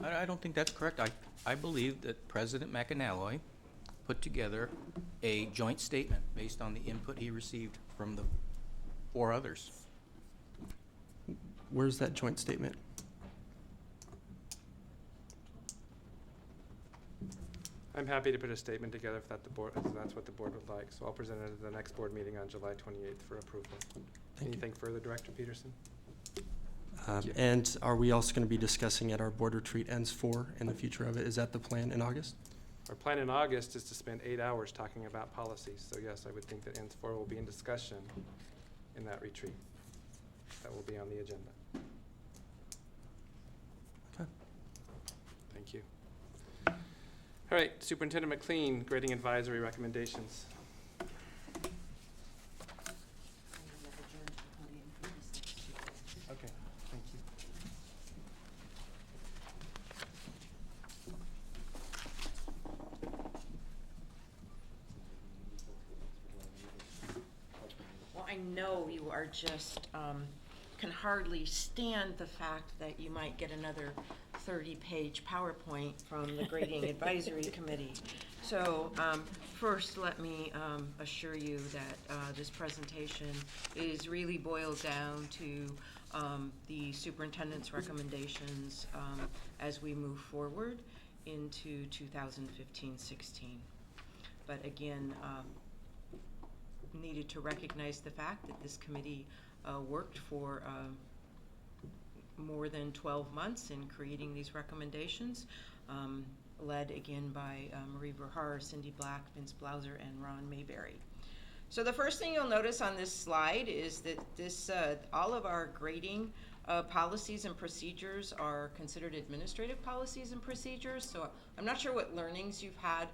I don't think that's correct. I believe that President McAnally put together a joint statement based on the input he received from the 4 others. Where's that joint statement? I'm happy to put a statement together if that's what the board would like. So I'll present it at the next board meeting on July 28th for approval. Anything further, Director Peterson? And are we also going to be discussing at our board retreat ENS4 and the future of it? Is that the plan in August? Our plan in August is to spend 8 hours talking about policies. So yes, I would think that N4 will be in discussion in that retreat. That will be on the agenda. Okay. Thank you. All right, Superintendent McLean, grading advisory recommendations. Okay, thank you. Well, I know you are just, can hardly stand the fact that you might get another 30-page PowerPoint from the Grading Advisory Committee. So first, let me assure you that this presentation is really boiled down to the superintendent's recommendations as we move forward into 2015-16. But again, needed to recognize the fact that this committee worked for more than 12 months in creating these recommendations, led again by Marie Verhaar, Cindy Black, Vince Blauser, and Ron Mayberry. So the first thing you'll notice on this slide is that this all of our grading policies and procedures are considered administrative policies and procedures. So I'm not sure what learnings you've had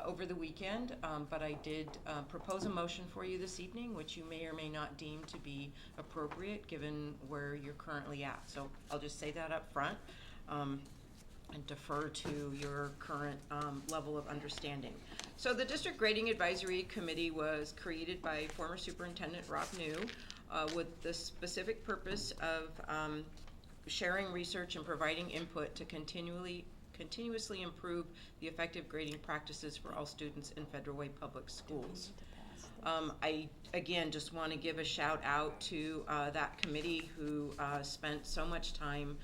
over the weekend, but I did propose a motion for you this evening, which you may or may not deem to be appropriate given where you're currently at. So I'll just say that up front and defer to your current level of understanding. So the District Grading Advisory Committee was created by former Superintendent Rob New with the specific purpose of sharing research and providing input to continuously improve the effective grading practices for all students in Federal Way Public Schools. I, again, just want to give a shout out to that committee who spent so much time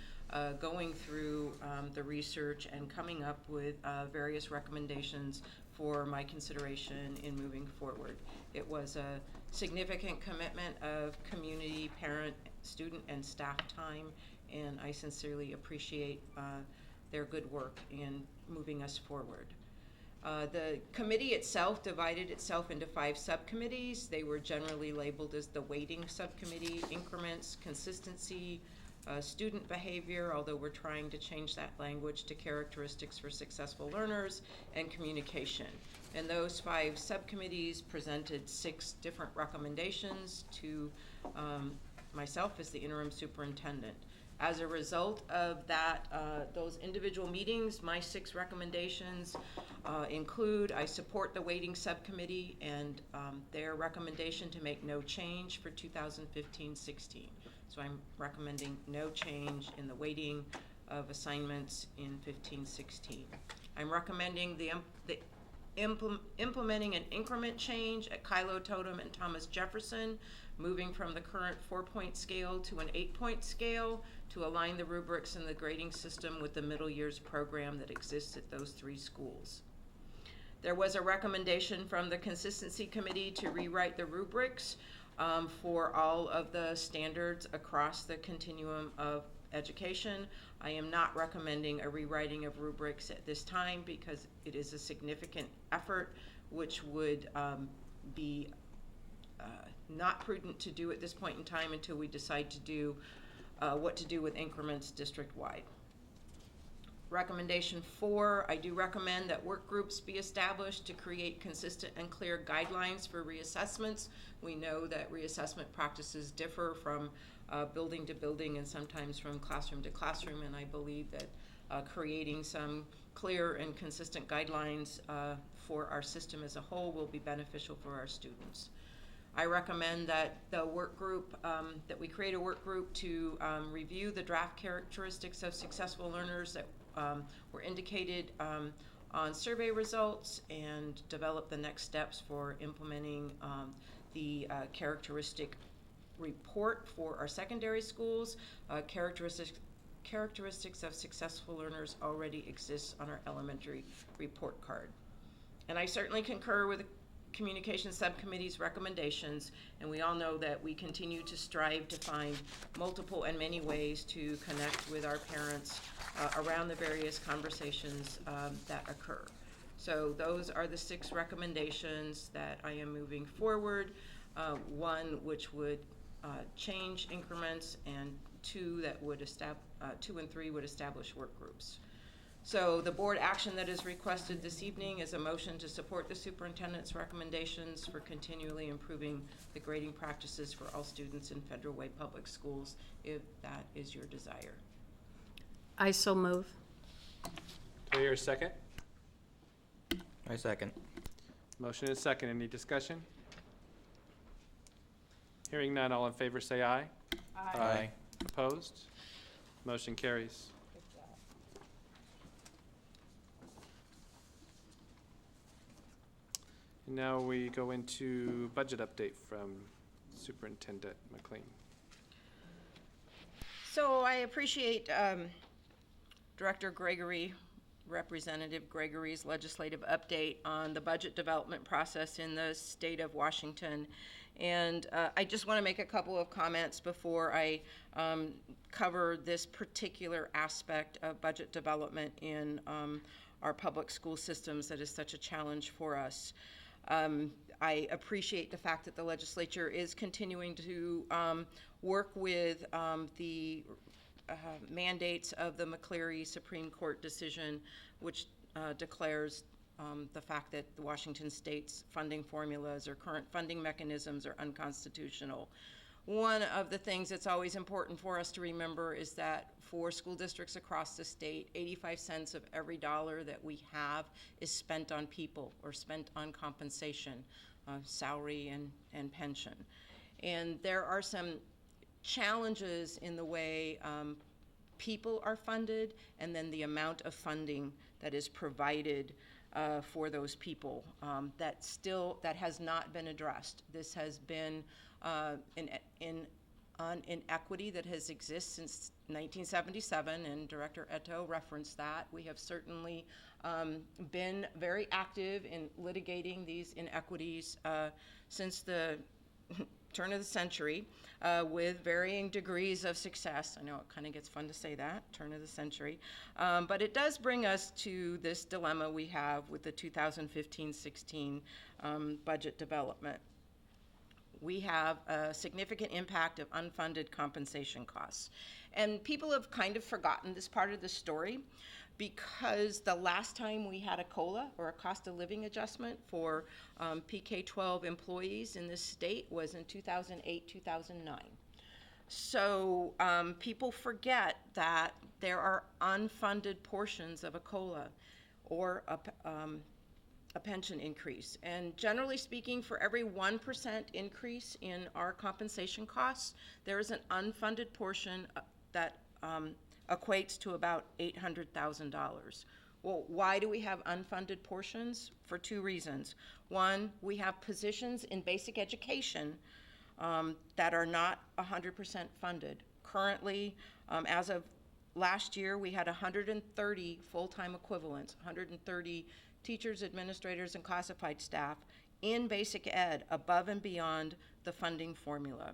going through the research and coming up with various recommendations for my consideration in moving forward. It was a significant commitment of community, parent, student, and staff time, and I sincerely appreciate their good work in moving us forward. The committee itself divided itself into 5 subcommittees. They were generally labeled as the weighting subcommittee, increments, consistency, student behavior, although we're trying to change that language to characteristics for successful learners, and communication. And those 5 subcommittees presented 6 different recommendations to myself as the interim superintendent. As a result of that, those individual meetings, my 6 recommendations include: I support the weighting subcommittee and their recommendation to make no change for 2015-16. So I'm recommending no change in the weighting of assignments in 15-16. I'm recommending implementing an increment change at Kylo, Totem, and Thomas Jefferson, moving from the current 4-point scale to an 8-point scale to align the rubrics in the grading system with the middle years program that exists at those 3 schools. There was a recommendation from the Consistency Committee to rewrite the rubrics for all of the standards across the continuum of education. I am not recommending a rewriting of rubrics at this time because it is a significant effort which would be not prudent to do at this point in time until we decide to do what to do with increments district-wide. Recommendation 4, I do recommend that work groups be established to create consistent and clear guidelines for reassessments. We know that reassessment practices differ from building to building and sometimes from classroom to classroom, and I believe that creating some clear and consistent guidelines for our system as a whole will be beneficial for our students. I recommend that the work group, that we create a work group to review the draft characteristics of successful learners that were indicated on survey results and develop the next steps for implementing the characteristic report for our secondary schools. Characteristics of successful learners already exists on our elementary report card. And I certainly concur with the Communication Subcommittee's recommendations, and we all know that we continue to strive to find multiple and many ways to connect with our parents around the various conversations that occur. So those are the 6 recommendations that I am moving forward. One which would change increments, and 2 that would 2 and 3 would establish work groups. So the board action that is requested this evening is a motion to support the superintendent's recommendations for continually improving the grading practices for all students in Federal Way Public Schools, if that is your desire. I so move. Do I hear a second? I second. Motion is second. Any discussion? Hearing none, all in favor say aye. Aye. Opposed? Motion carries. And now we go into budget update from Superintendent McLean. So I appreciate Director Gregory, Representative Gregory's legislative update on the budget development process in the state of Washington. And I just want to make a couple of comments before I cover this particular aspect of budget development in our public school systems that is such a challenge for us. I appreciate the fact that the legislature is continuing to work with the mandates of the McCleary Supreme Court decision, which declares the fact that the Washington State's funding formulas or current funding mechanisms are unconstitutional. One of the things that's always important for us to remember is that for school districts across the state, 85 cents of every dollar that we have is spent on people or spent on compensation, salary and pension. And there are some challenges in the way people are funded and then the amount of funding that is provided for those people that has not been addressed. This has been an inequity that has existed since 1977, and Director Eto referenced that. We have certainly been very active in litigating these inequities since the turn of the century with varying degrees of success. I know it kind of gets fun to say that, turn of the century. But it does bring us to this dilemma we have with the 2015-16 budget development. We have a significant impact of unfunded compensation costs. And people have kind of forgotten this part of the story because the last time we had a COLA, or a cost of living adjustment, for PK-12 employees in this state was in 2008, 2009. So people forget that there are unfunded portions of a COLA or a pension increase. And generally speaking, for every 1% increase in our compensation costs, there is an unfunded portion that equates to about $800,000. Well, why do we have unfunded portions? For 2 reasons. One, we have positions in basic education that are not 100% funded. Currently, as of last year, we had 130 full-time equivalents, 130 teachers, administrators, and classified staff in basic ed above and beyond the funding formula.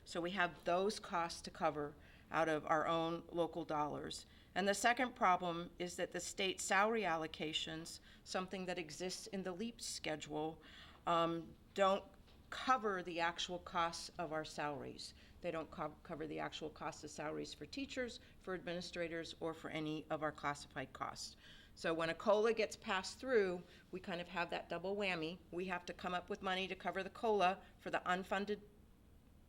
So we have those costs to cover out of our own local dollars. And the second problem is that the state salary allocations, something that exists in the LEAP schedule, don't cover the actual costs of our salaries. They don't cover the actual cost of salaries for teachers, for administrators, or for any of our classified costs. So when a COLA gets passed through, we kind of have that double whammy. We have to come up with money to cover the COLA for the unfunded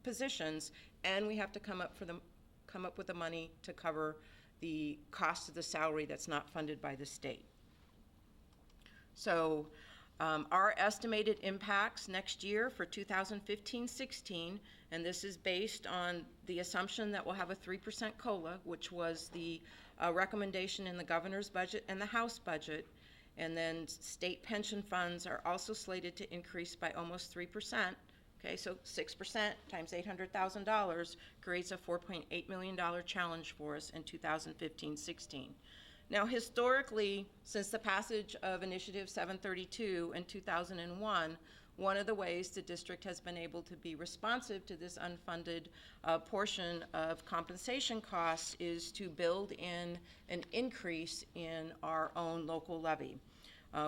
positions, and we have to come up with the money to cover the cost of the salary that's not funded by the state. So our estimated impacts next year for 2015-16, and this is based on the assumption that we'll have a 3% COLA, which was the recommendation in the governor's budget and the House budget, and then state pension funds are also slated to increase by almost 3%. Okay, so 6% times $800,000 creates a $4.8 million challenge for us in 2015-16. Now, historically, since the passage of Initiative 732 in 2001, one of the ways the district has been able to be responsive to this unfunded portion of compensation costs is to build in an increase in our own local levy.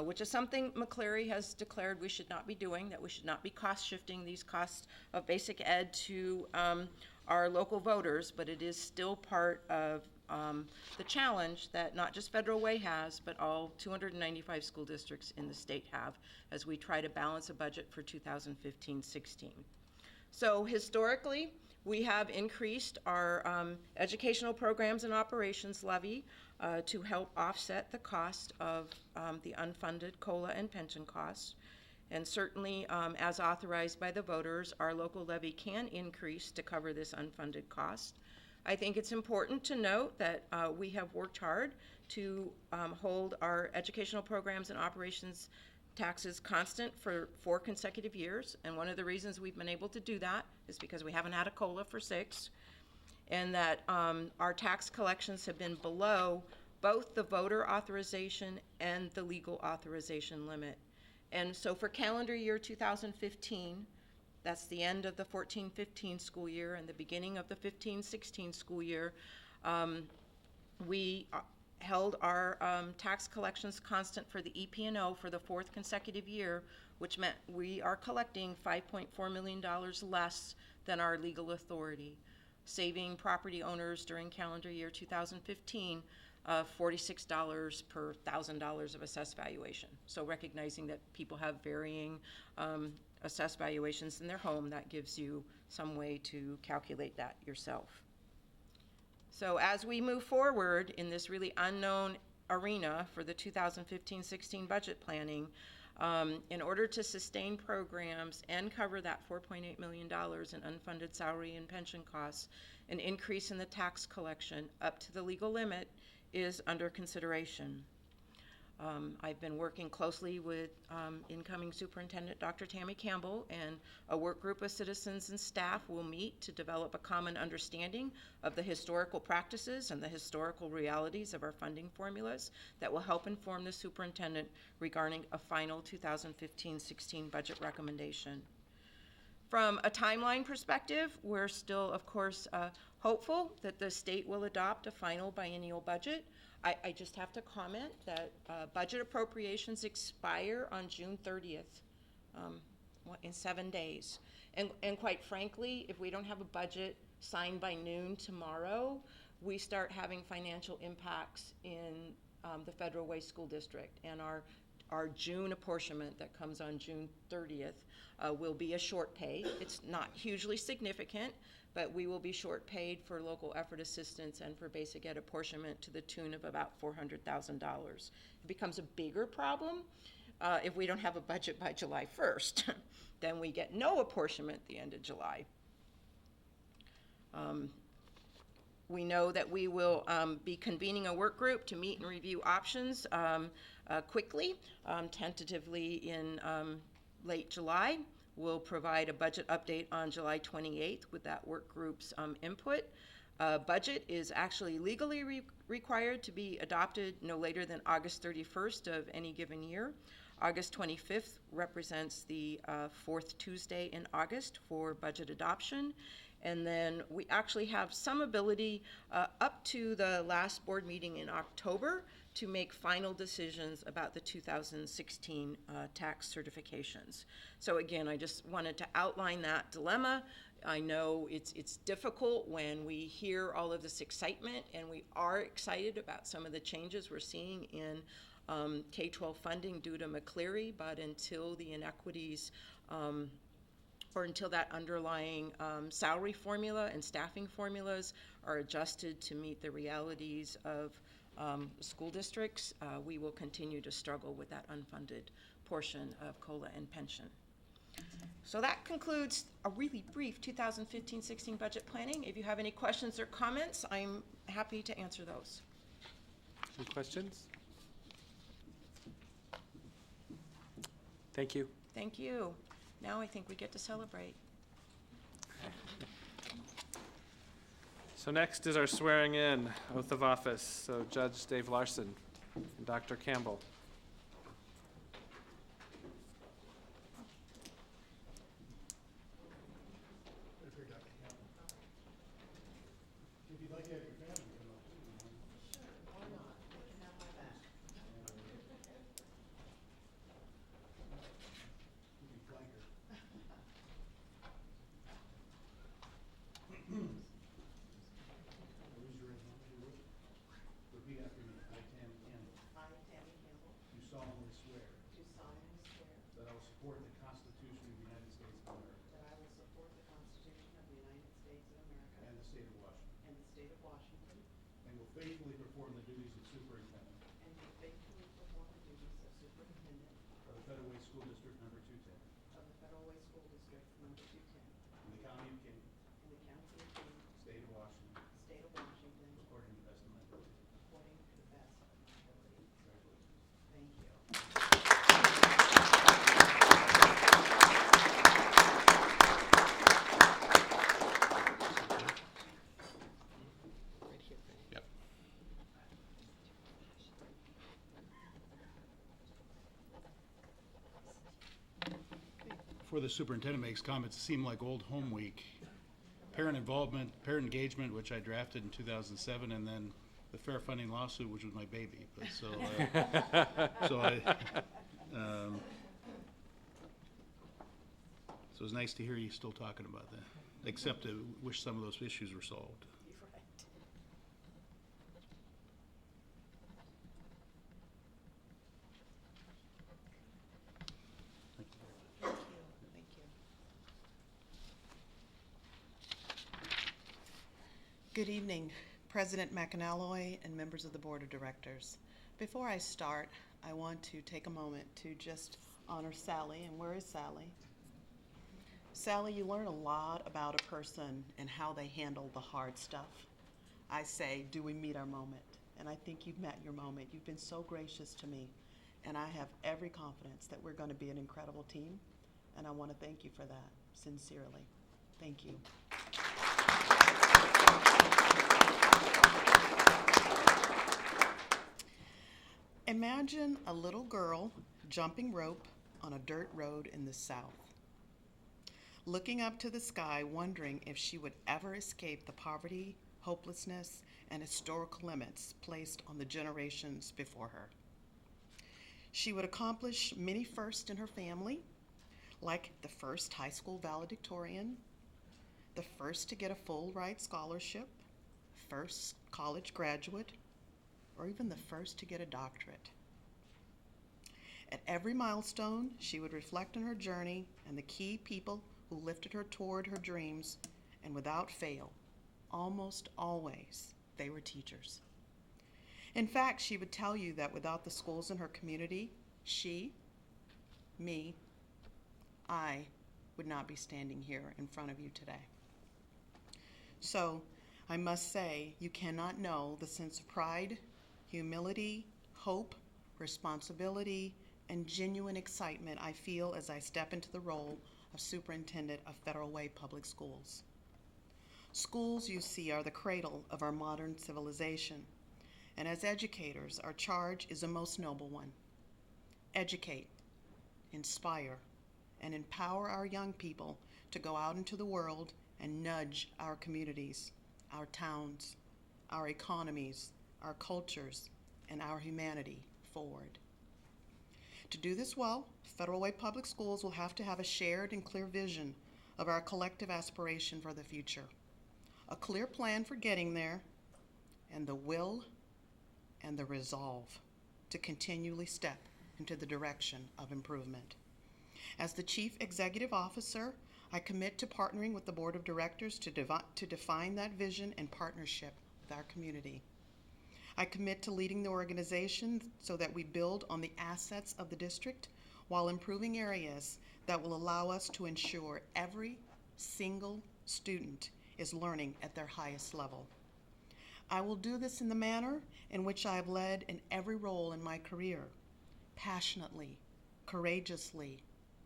which is something McCleary has declared we should not be doing, that we should not be cost shifting these costs of basic ed to our local voters, but it is still part of the challenge that not just Federal Way has, but all 295 school districts in the state have as we try to balance a budget for 2015-16. So historically, we have increased our educational programs and operations levy to help offset the cost of the unfunded COLA and pension costs. And certainly, as authorized by the voters, our local levy can increase to cover this unfunded cost. I think it's important to note that we have worked hard to hold our educational programs and operations taxes constant for 4 consecutive years, and one of the reasons we've been able to do that is because we haven't had a COLA for 6, and that our tax collections have been below both the voter authorization and the legal authorization limit. And so for calendar year 2015, that's the end of the 14-15 school year and the beginning of the 15-16 school year, we held our tax collections constant for the EP&O for the 4th consecutive year, which meant we are collecting $5.4 million less than our legal authority, saving property owners during calendar year 2015 $46 per $1,000 of assessed valuation. So recognizing that people have varying assessed valuations in their home, that gives you some way to calculate that yourself. So as we move forward in this really unknown arena for the 2015-16 budget planning, in order to sustain programs and cover that $4.8 million in unfunded salary and pension costs, an increase in the tax collection up to the legal limit is under consideration. I've been working closely with incoming Superintendent Dr. Tammy Campbell, and a work group of citizens and staff will meet to develop a common understanding of the historical practices and the historical realities of our funding formulas that will help inform the superintendent regarding a final 2015-16 budget recommendation. From a timeline perspective, we're still, of course, hopeful that the state will adopt a final biennial budget. I just have to comment that budget appropriations expire on June 30th, in 7 days. And quite frankly, if we don't have a budget signed by noon tomorrow, we start having financial impacts in the Federal Way School District. And our June apportionment that comes on June 30th will be a short pay. It's not hugely significant, but we will be short paid for local effort assistance and for basic ed apportionment to the tune of about $400,000. It becomes a bigger problem if we don't have a budget by July 1st. Then we get no apportionment at the end of July. We know that we will be convening a work group to meet and review options quickly, tentatively in late July. We'll provide a budget update on July 28th with that work group's input. Budget is actually legally required to be adopted no later than August 31st of any given year. August 25th represents the 4th Tuesday in August for budget adoption. And then we actually have some ability up to the last board meeting in October to make final decisions about the 2016 tax certifications. So again, I just wanted to outline that dilemma. I know it's difficult when we hear all of this excitement, and we are excited about some of the changes we're seeing in K-12 funding due to McCleary, but until the inequities or until that underlying salary formula and staffing formulas are adjusted to meet the realities of school districts, we will continue to struggle with that unfunded portion of COLA and pension. So that concludes a really brief 2015-16 budget planning. If you have any questions or comments, I'm happy to answer those. Any questions? Thank you. Thank you. Now I think we get to celebrate. So next is our swearing in, oath of office. So Judge Dave Larson and Dr. Campbell. faithfully perform the duties of superintendent and will faithfully perform the duties of superintendent of the Federal Way School District Number 210 of the Federal Way School District Number 210 in the County of King, in the County of King, State of Washington, State of Washington, according to the best of my ability. according to the best of my ability. Congratulations. Thank you. Yep. Before the superintendent makes comments, it seemed like old home week. Parent involvement, parent engagement, which I drafted in 2007, and then the fair funding lawsuit, which was my baby. But so it was nice to hear you still talking about that, except to wish some of those issues were solved. Thank you. Good evening, President McAnalloy and members of the Board of Directors. Before I start, I want to take a moment to just honor Sally. And where is Sally? Sally, you learn a lot about a person and how they handle the hard stuff. I say, do we meet our moment? And I think you've met your moment. You've been so gracious to me. And I have every confidence that we're going to be an incredible team. And I want to thank you for that, sincerely. Thank you. Imagine a little girl jumping rope on a dirt road in the South, looking up to the sky, wondering if she would ever escape the poverty, hopelessness, and historical limits placed on the generations before her. She would accomplish many firsts in her family, like the first high school valedictorian, the first to get a full ride scholarship, first college graduate, or even the first to get a doctorate. At every milestone, she would reflect on her journey and the key people who lifted her toward her dreams, and without fail, almost always, they were teachers. In fact, she would tell you that without the schools in her community, I would not be standing here in front of you today. So, I must say, you cannot know the sense of pride, humility, hope, responsibility, and genuine excitement I feel as I step into the role of Superintendent of Federal Way Public Schools. Schools, you see, are the cradle of our modern civilization, and as educators, our charge is a most noble one. Educate, inspire, and empower our young people to go out into the world and nudge our communities, our towns, our economies, our cultures, and our humanity forward. To do this well, Federal Way Public Schools will have to have a shared and clear vision of our collective aspiration for the future, a clear plan for getting there, and the will and the resolve to continually step into the direction of improvement. As the Chief Executive Officer, I commit to partnering with the Board of Directors to define that vision and partnership with our community. I commit to leading the organization so that we build on the assets of the district while improving areas that will allow us to ensure every single student is learning at their highest level. I will do this in the manner in which I have led in every role in my career, passionately, courageously,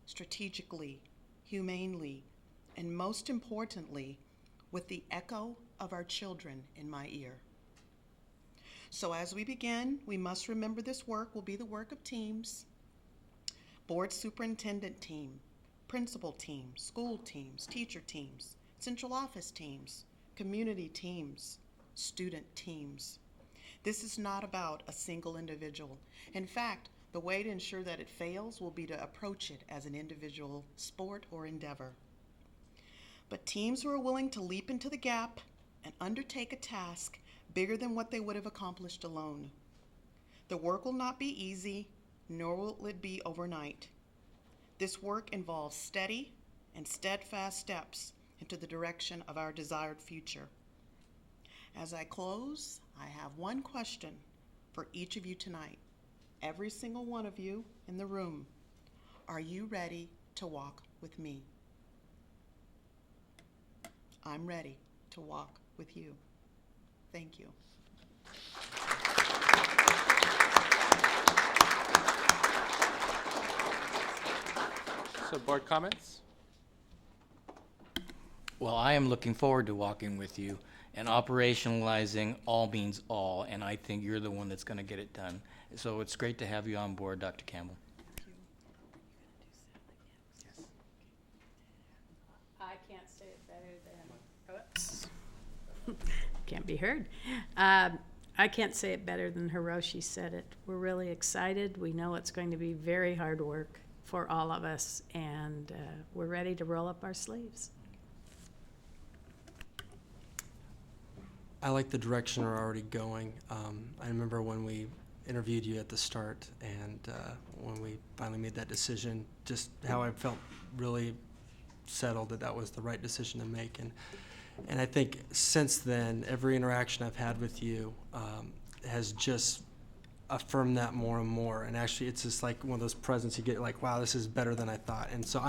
strategically, humanely, and most importantly, with the echo of our children in my ear. So as we begin, we must remember this work will be the work of teams, board superintendent team, principal team, school teams, teacher teams, central office teams, community teams, student teams. This is not about a single individual. In fact, the way to ensure that it fails will be to approach it as an individual sport or endeavor. But teams who are willing to leap into the gap and undertake a task bigger than what they would have accomplished alone. The work will not be easy, nor will it be overnight. This work involves steady and steadfast steps into the direction of our desired future. As I close, I have one question for each of you tonight. Every single one of you in the room, are you ready to walk with me? I'm ready to walk with you. Thank you. So board comments? Well, I am looking forward to walking with you and operationalizing all means all, and I think you're the one that's going to get it done. So it's great to have you on board, Dr. Campbell. I can't say it better than, oops, can't be heard. I can't say it better than Hiroshi said it. We're really excited. We know it's going to be very hard work for all of us, and we're ready to roll up our sleeves. I like the direction we're already going. I remember when we interviewed you at the start, and when we finally made that decision, just how I felt really settled that that was the right decision to make. And I think since then, every interaction I've had with you has just affirmed that more and more. And actually, it's just like one of those presents you get, like, wow, this is better than I thought. And so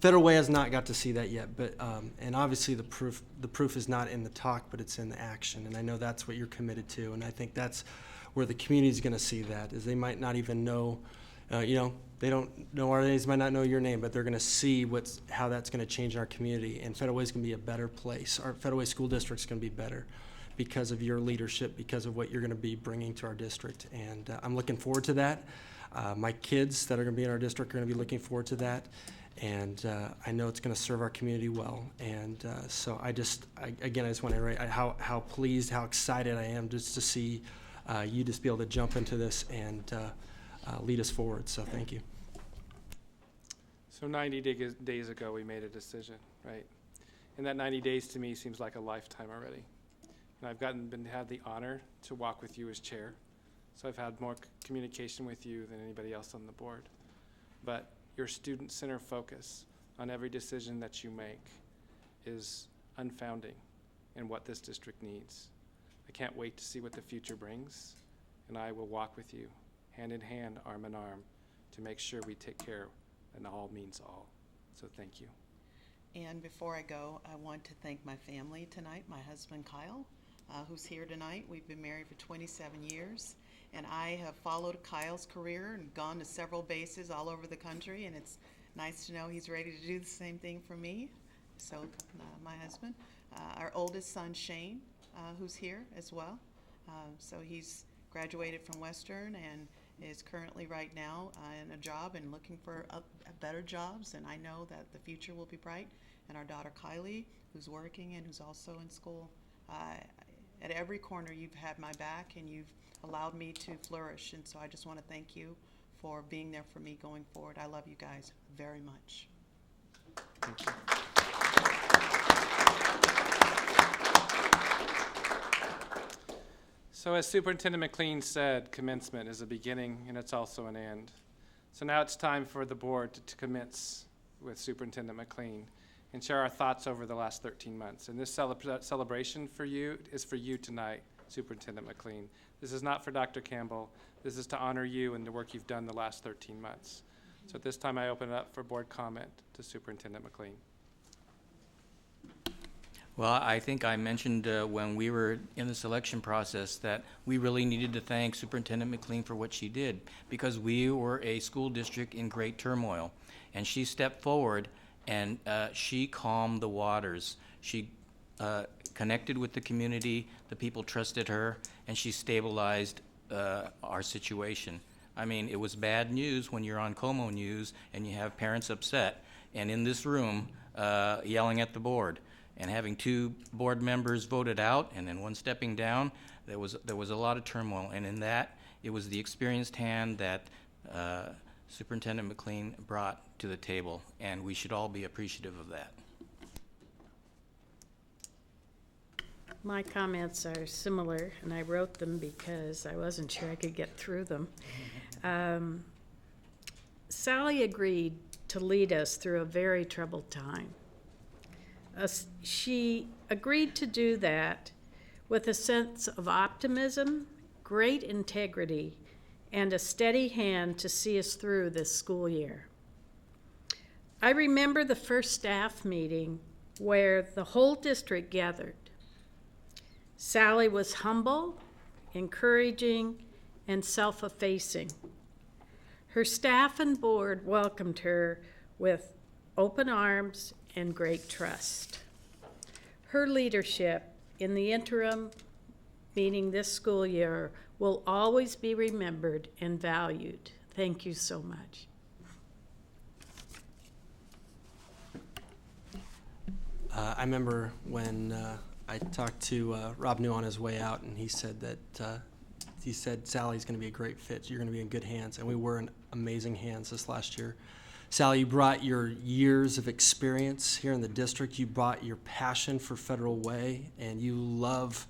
Federal Way has not got to see that yet, but and obviously the proof is not in the talk, but it's in the action. And I know that's what you're committed to, and I think that's where the community is going to see that. Is they might not even know, they don't know our names, might not know your name, but they're going to see how that's going to change our community. And Federal Way is going to be a better place. Our Federal Way School District is going to be better because of your leadership, because of what you're going to be bringing to our district. And I'm looking forward to that. My kids that are going to be in our district are going to be looking forward to that. And I know it's going to serve our community well. And so I just want to reiterate how pleased, how excited I am just to see you just be able to jump into this and lead us forward. So thank you. So 90 days ago, we made a decision, right? And that 90 days to me seems like a lifetime already. And I've had the honor to walk with you as chair. So I've had more communication with you than anybody else on the board. But your student-centered focus on every decision that you make is unfounding in what this district needs. I can't wait to see what the future brings, and I will walk with you, hand in hand, arm in arm, to make sure we take care, and all means all. So thank you. And before I go, I want to thank my family tonight, my husband Kyle, who's here tonight. We've been married for 27 years. And I have followed Kyle's career and gone to several bases all over the country, and it's nice to know he's ready to do the same thing for me. So my husband, our oldest son Shane, who's here as well. So he's graduated from Western and is currently right now in a job and looking for better jobs, and I know that the future will be bright. And our daughter Kylie, who's working and who's also in school. At every corner you've had my back, and you've allowed me to flourish, and so I just want to thank you for being there for me going forward. I love you guys very much. Thank you. So as Superintendent McLean said, commencement is a beginning and it's also an end. So now it's time for the board to commence with Superintendent McLean and share our thoughts over the last 13 months. And this celebration for you is for you tonight, Superintendent McLean. This is not for Dr. Campbell. This is to honor you and the work you've done the last 13 months. So at this time, I open it up for board comment to Superintendent McLean. Well, I think I mentioned when we were in the selection process that we really needed to thank Superintendent McLean for what she did, because we were a school district in great turmoil. And she stepped forward and she calmed the waters. She connected with the community, the people trusted her, and she stabilized our situation. I mean, it was bad news when you're on Como News and you have parents upset, and in this room yelling at the board, and having 2 board members voted out and then 1 stepping down. There was a lot of turmoil, and in that, it was the experienced hand that Superintendent McLean brought to the table, and we should all be appreciative of that. My comments are similar, and I wrote them because I wasn't sure I could get through them. Sally agreed to lead us through a very troubled time. She agreed to do that with a sense of optimism, great integrity, and a steady hand to see us through this school year. I remember the first staff meeting where the whole district gathered. Sally was humble, encouraging, and self-effacing. Her staff and board welcomed her with open arms and great trust. Her leadership in the interim meeting this school year will always be remembered and valued. Thank you so much. I remember when I talked to Rob New on his way out, and he said that Sally's going to be a great fit. You're going to be in good hands, and we were in amazing hands this last year. Sally, you brought your years of experience here in the district. You brought your passion for Federal Way, and you love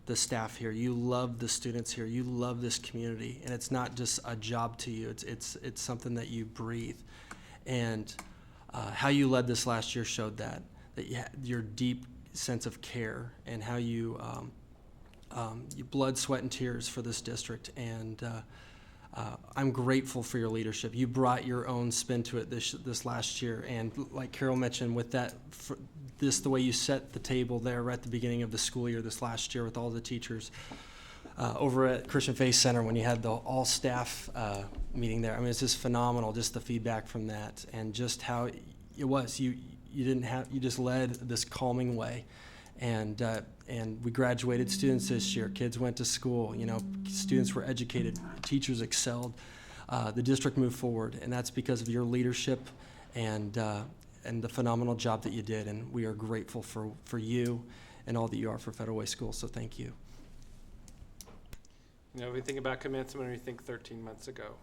the staff here. You love the students here. You love this community, and it's not just a job to you. It's something that you breathe. And how you led this last year showed that you had your deep sense of care and how you blood, sweat, and tears for this district. And I'm grateful for your leadership. You brought your own spin to it this last year. And like Carol mentioned, with that, the way you set the table there right at the beginning of the school year this last year with all the teachers over at Christian Faith Center when you had the all-staff meeting there. I mean, it's just phenomenal, just the feedback from that and just how it was. You just led this calming way. And we graduated students this year. Kids went to school. You know, students were educated. Teachers excelled. The district moved forward, and that's because of your leadership and the phenomenal job that you did. And we are grateful for you and all that you are for Federal Way Schools. So thank you. You know, we think about commencement, we think 13 months ago.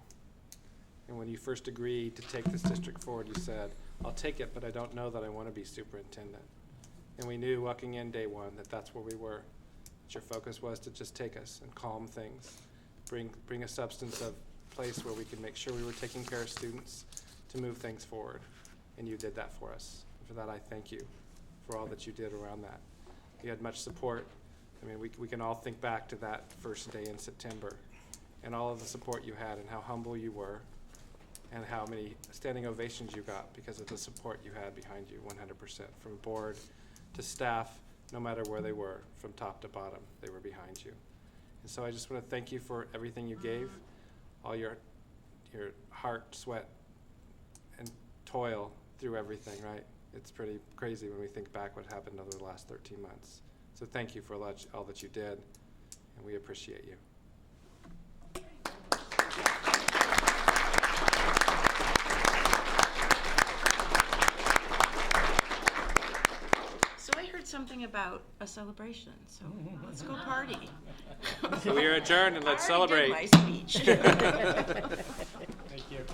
And when you first agreed to take this district forward, you said, "I'll take it, but I don't know that I want to be superintendent." And we knew walking in day one that that's where we were. That your focus was to just take us and calm things, bring a substance of place where we could make sure we were taking care of students to move things forward. And you did that for us. And for that, I thank you for all that you did around that. You had much support. I mean, we can all think back to that first day in September and all of the support you had and how humble you were and how many standing ovations you got because of the support you had behind you 100%, from board to staff, no matter where they were, from top to bottom, they were behind you. And so I just want to thank you for everything you gave, all your heart, sweat, and toil through everything, right? It's pretty crazy when we think back what happened over the last 13 months. So thank you for all that you did, and we appreciate you. So I heard something about a celebration, so let's go party. So we are adjourned, and let's celebrate. I already did my speech. Thank you.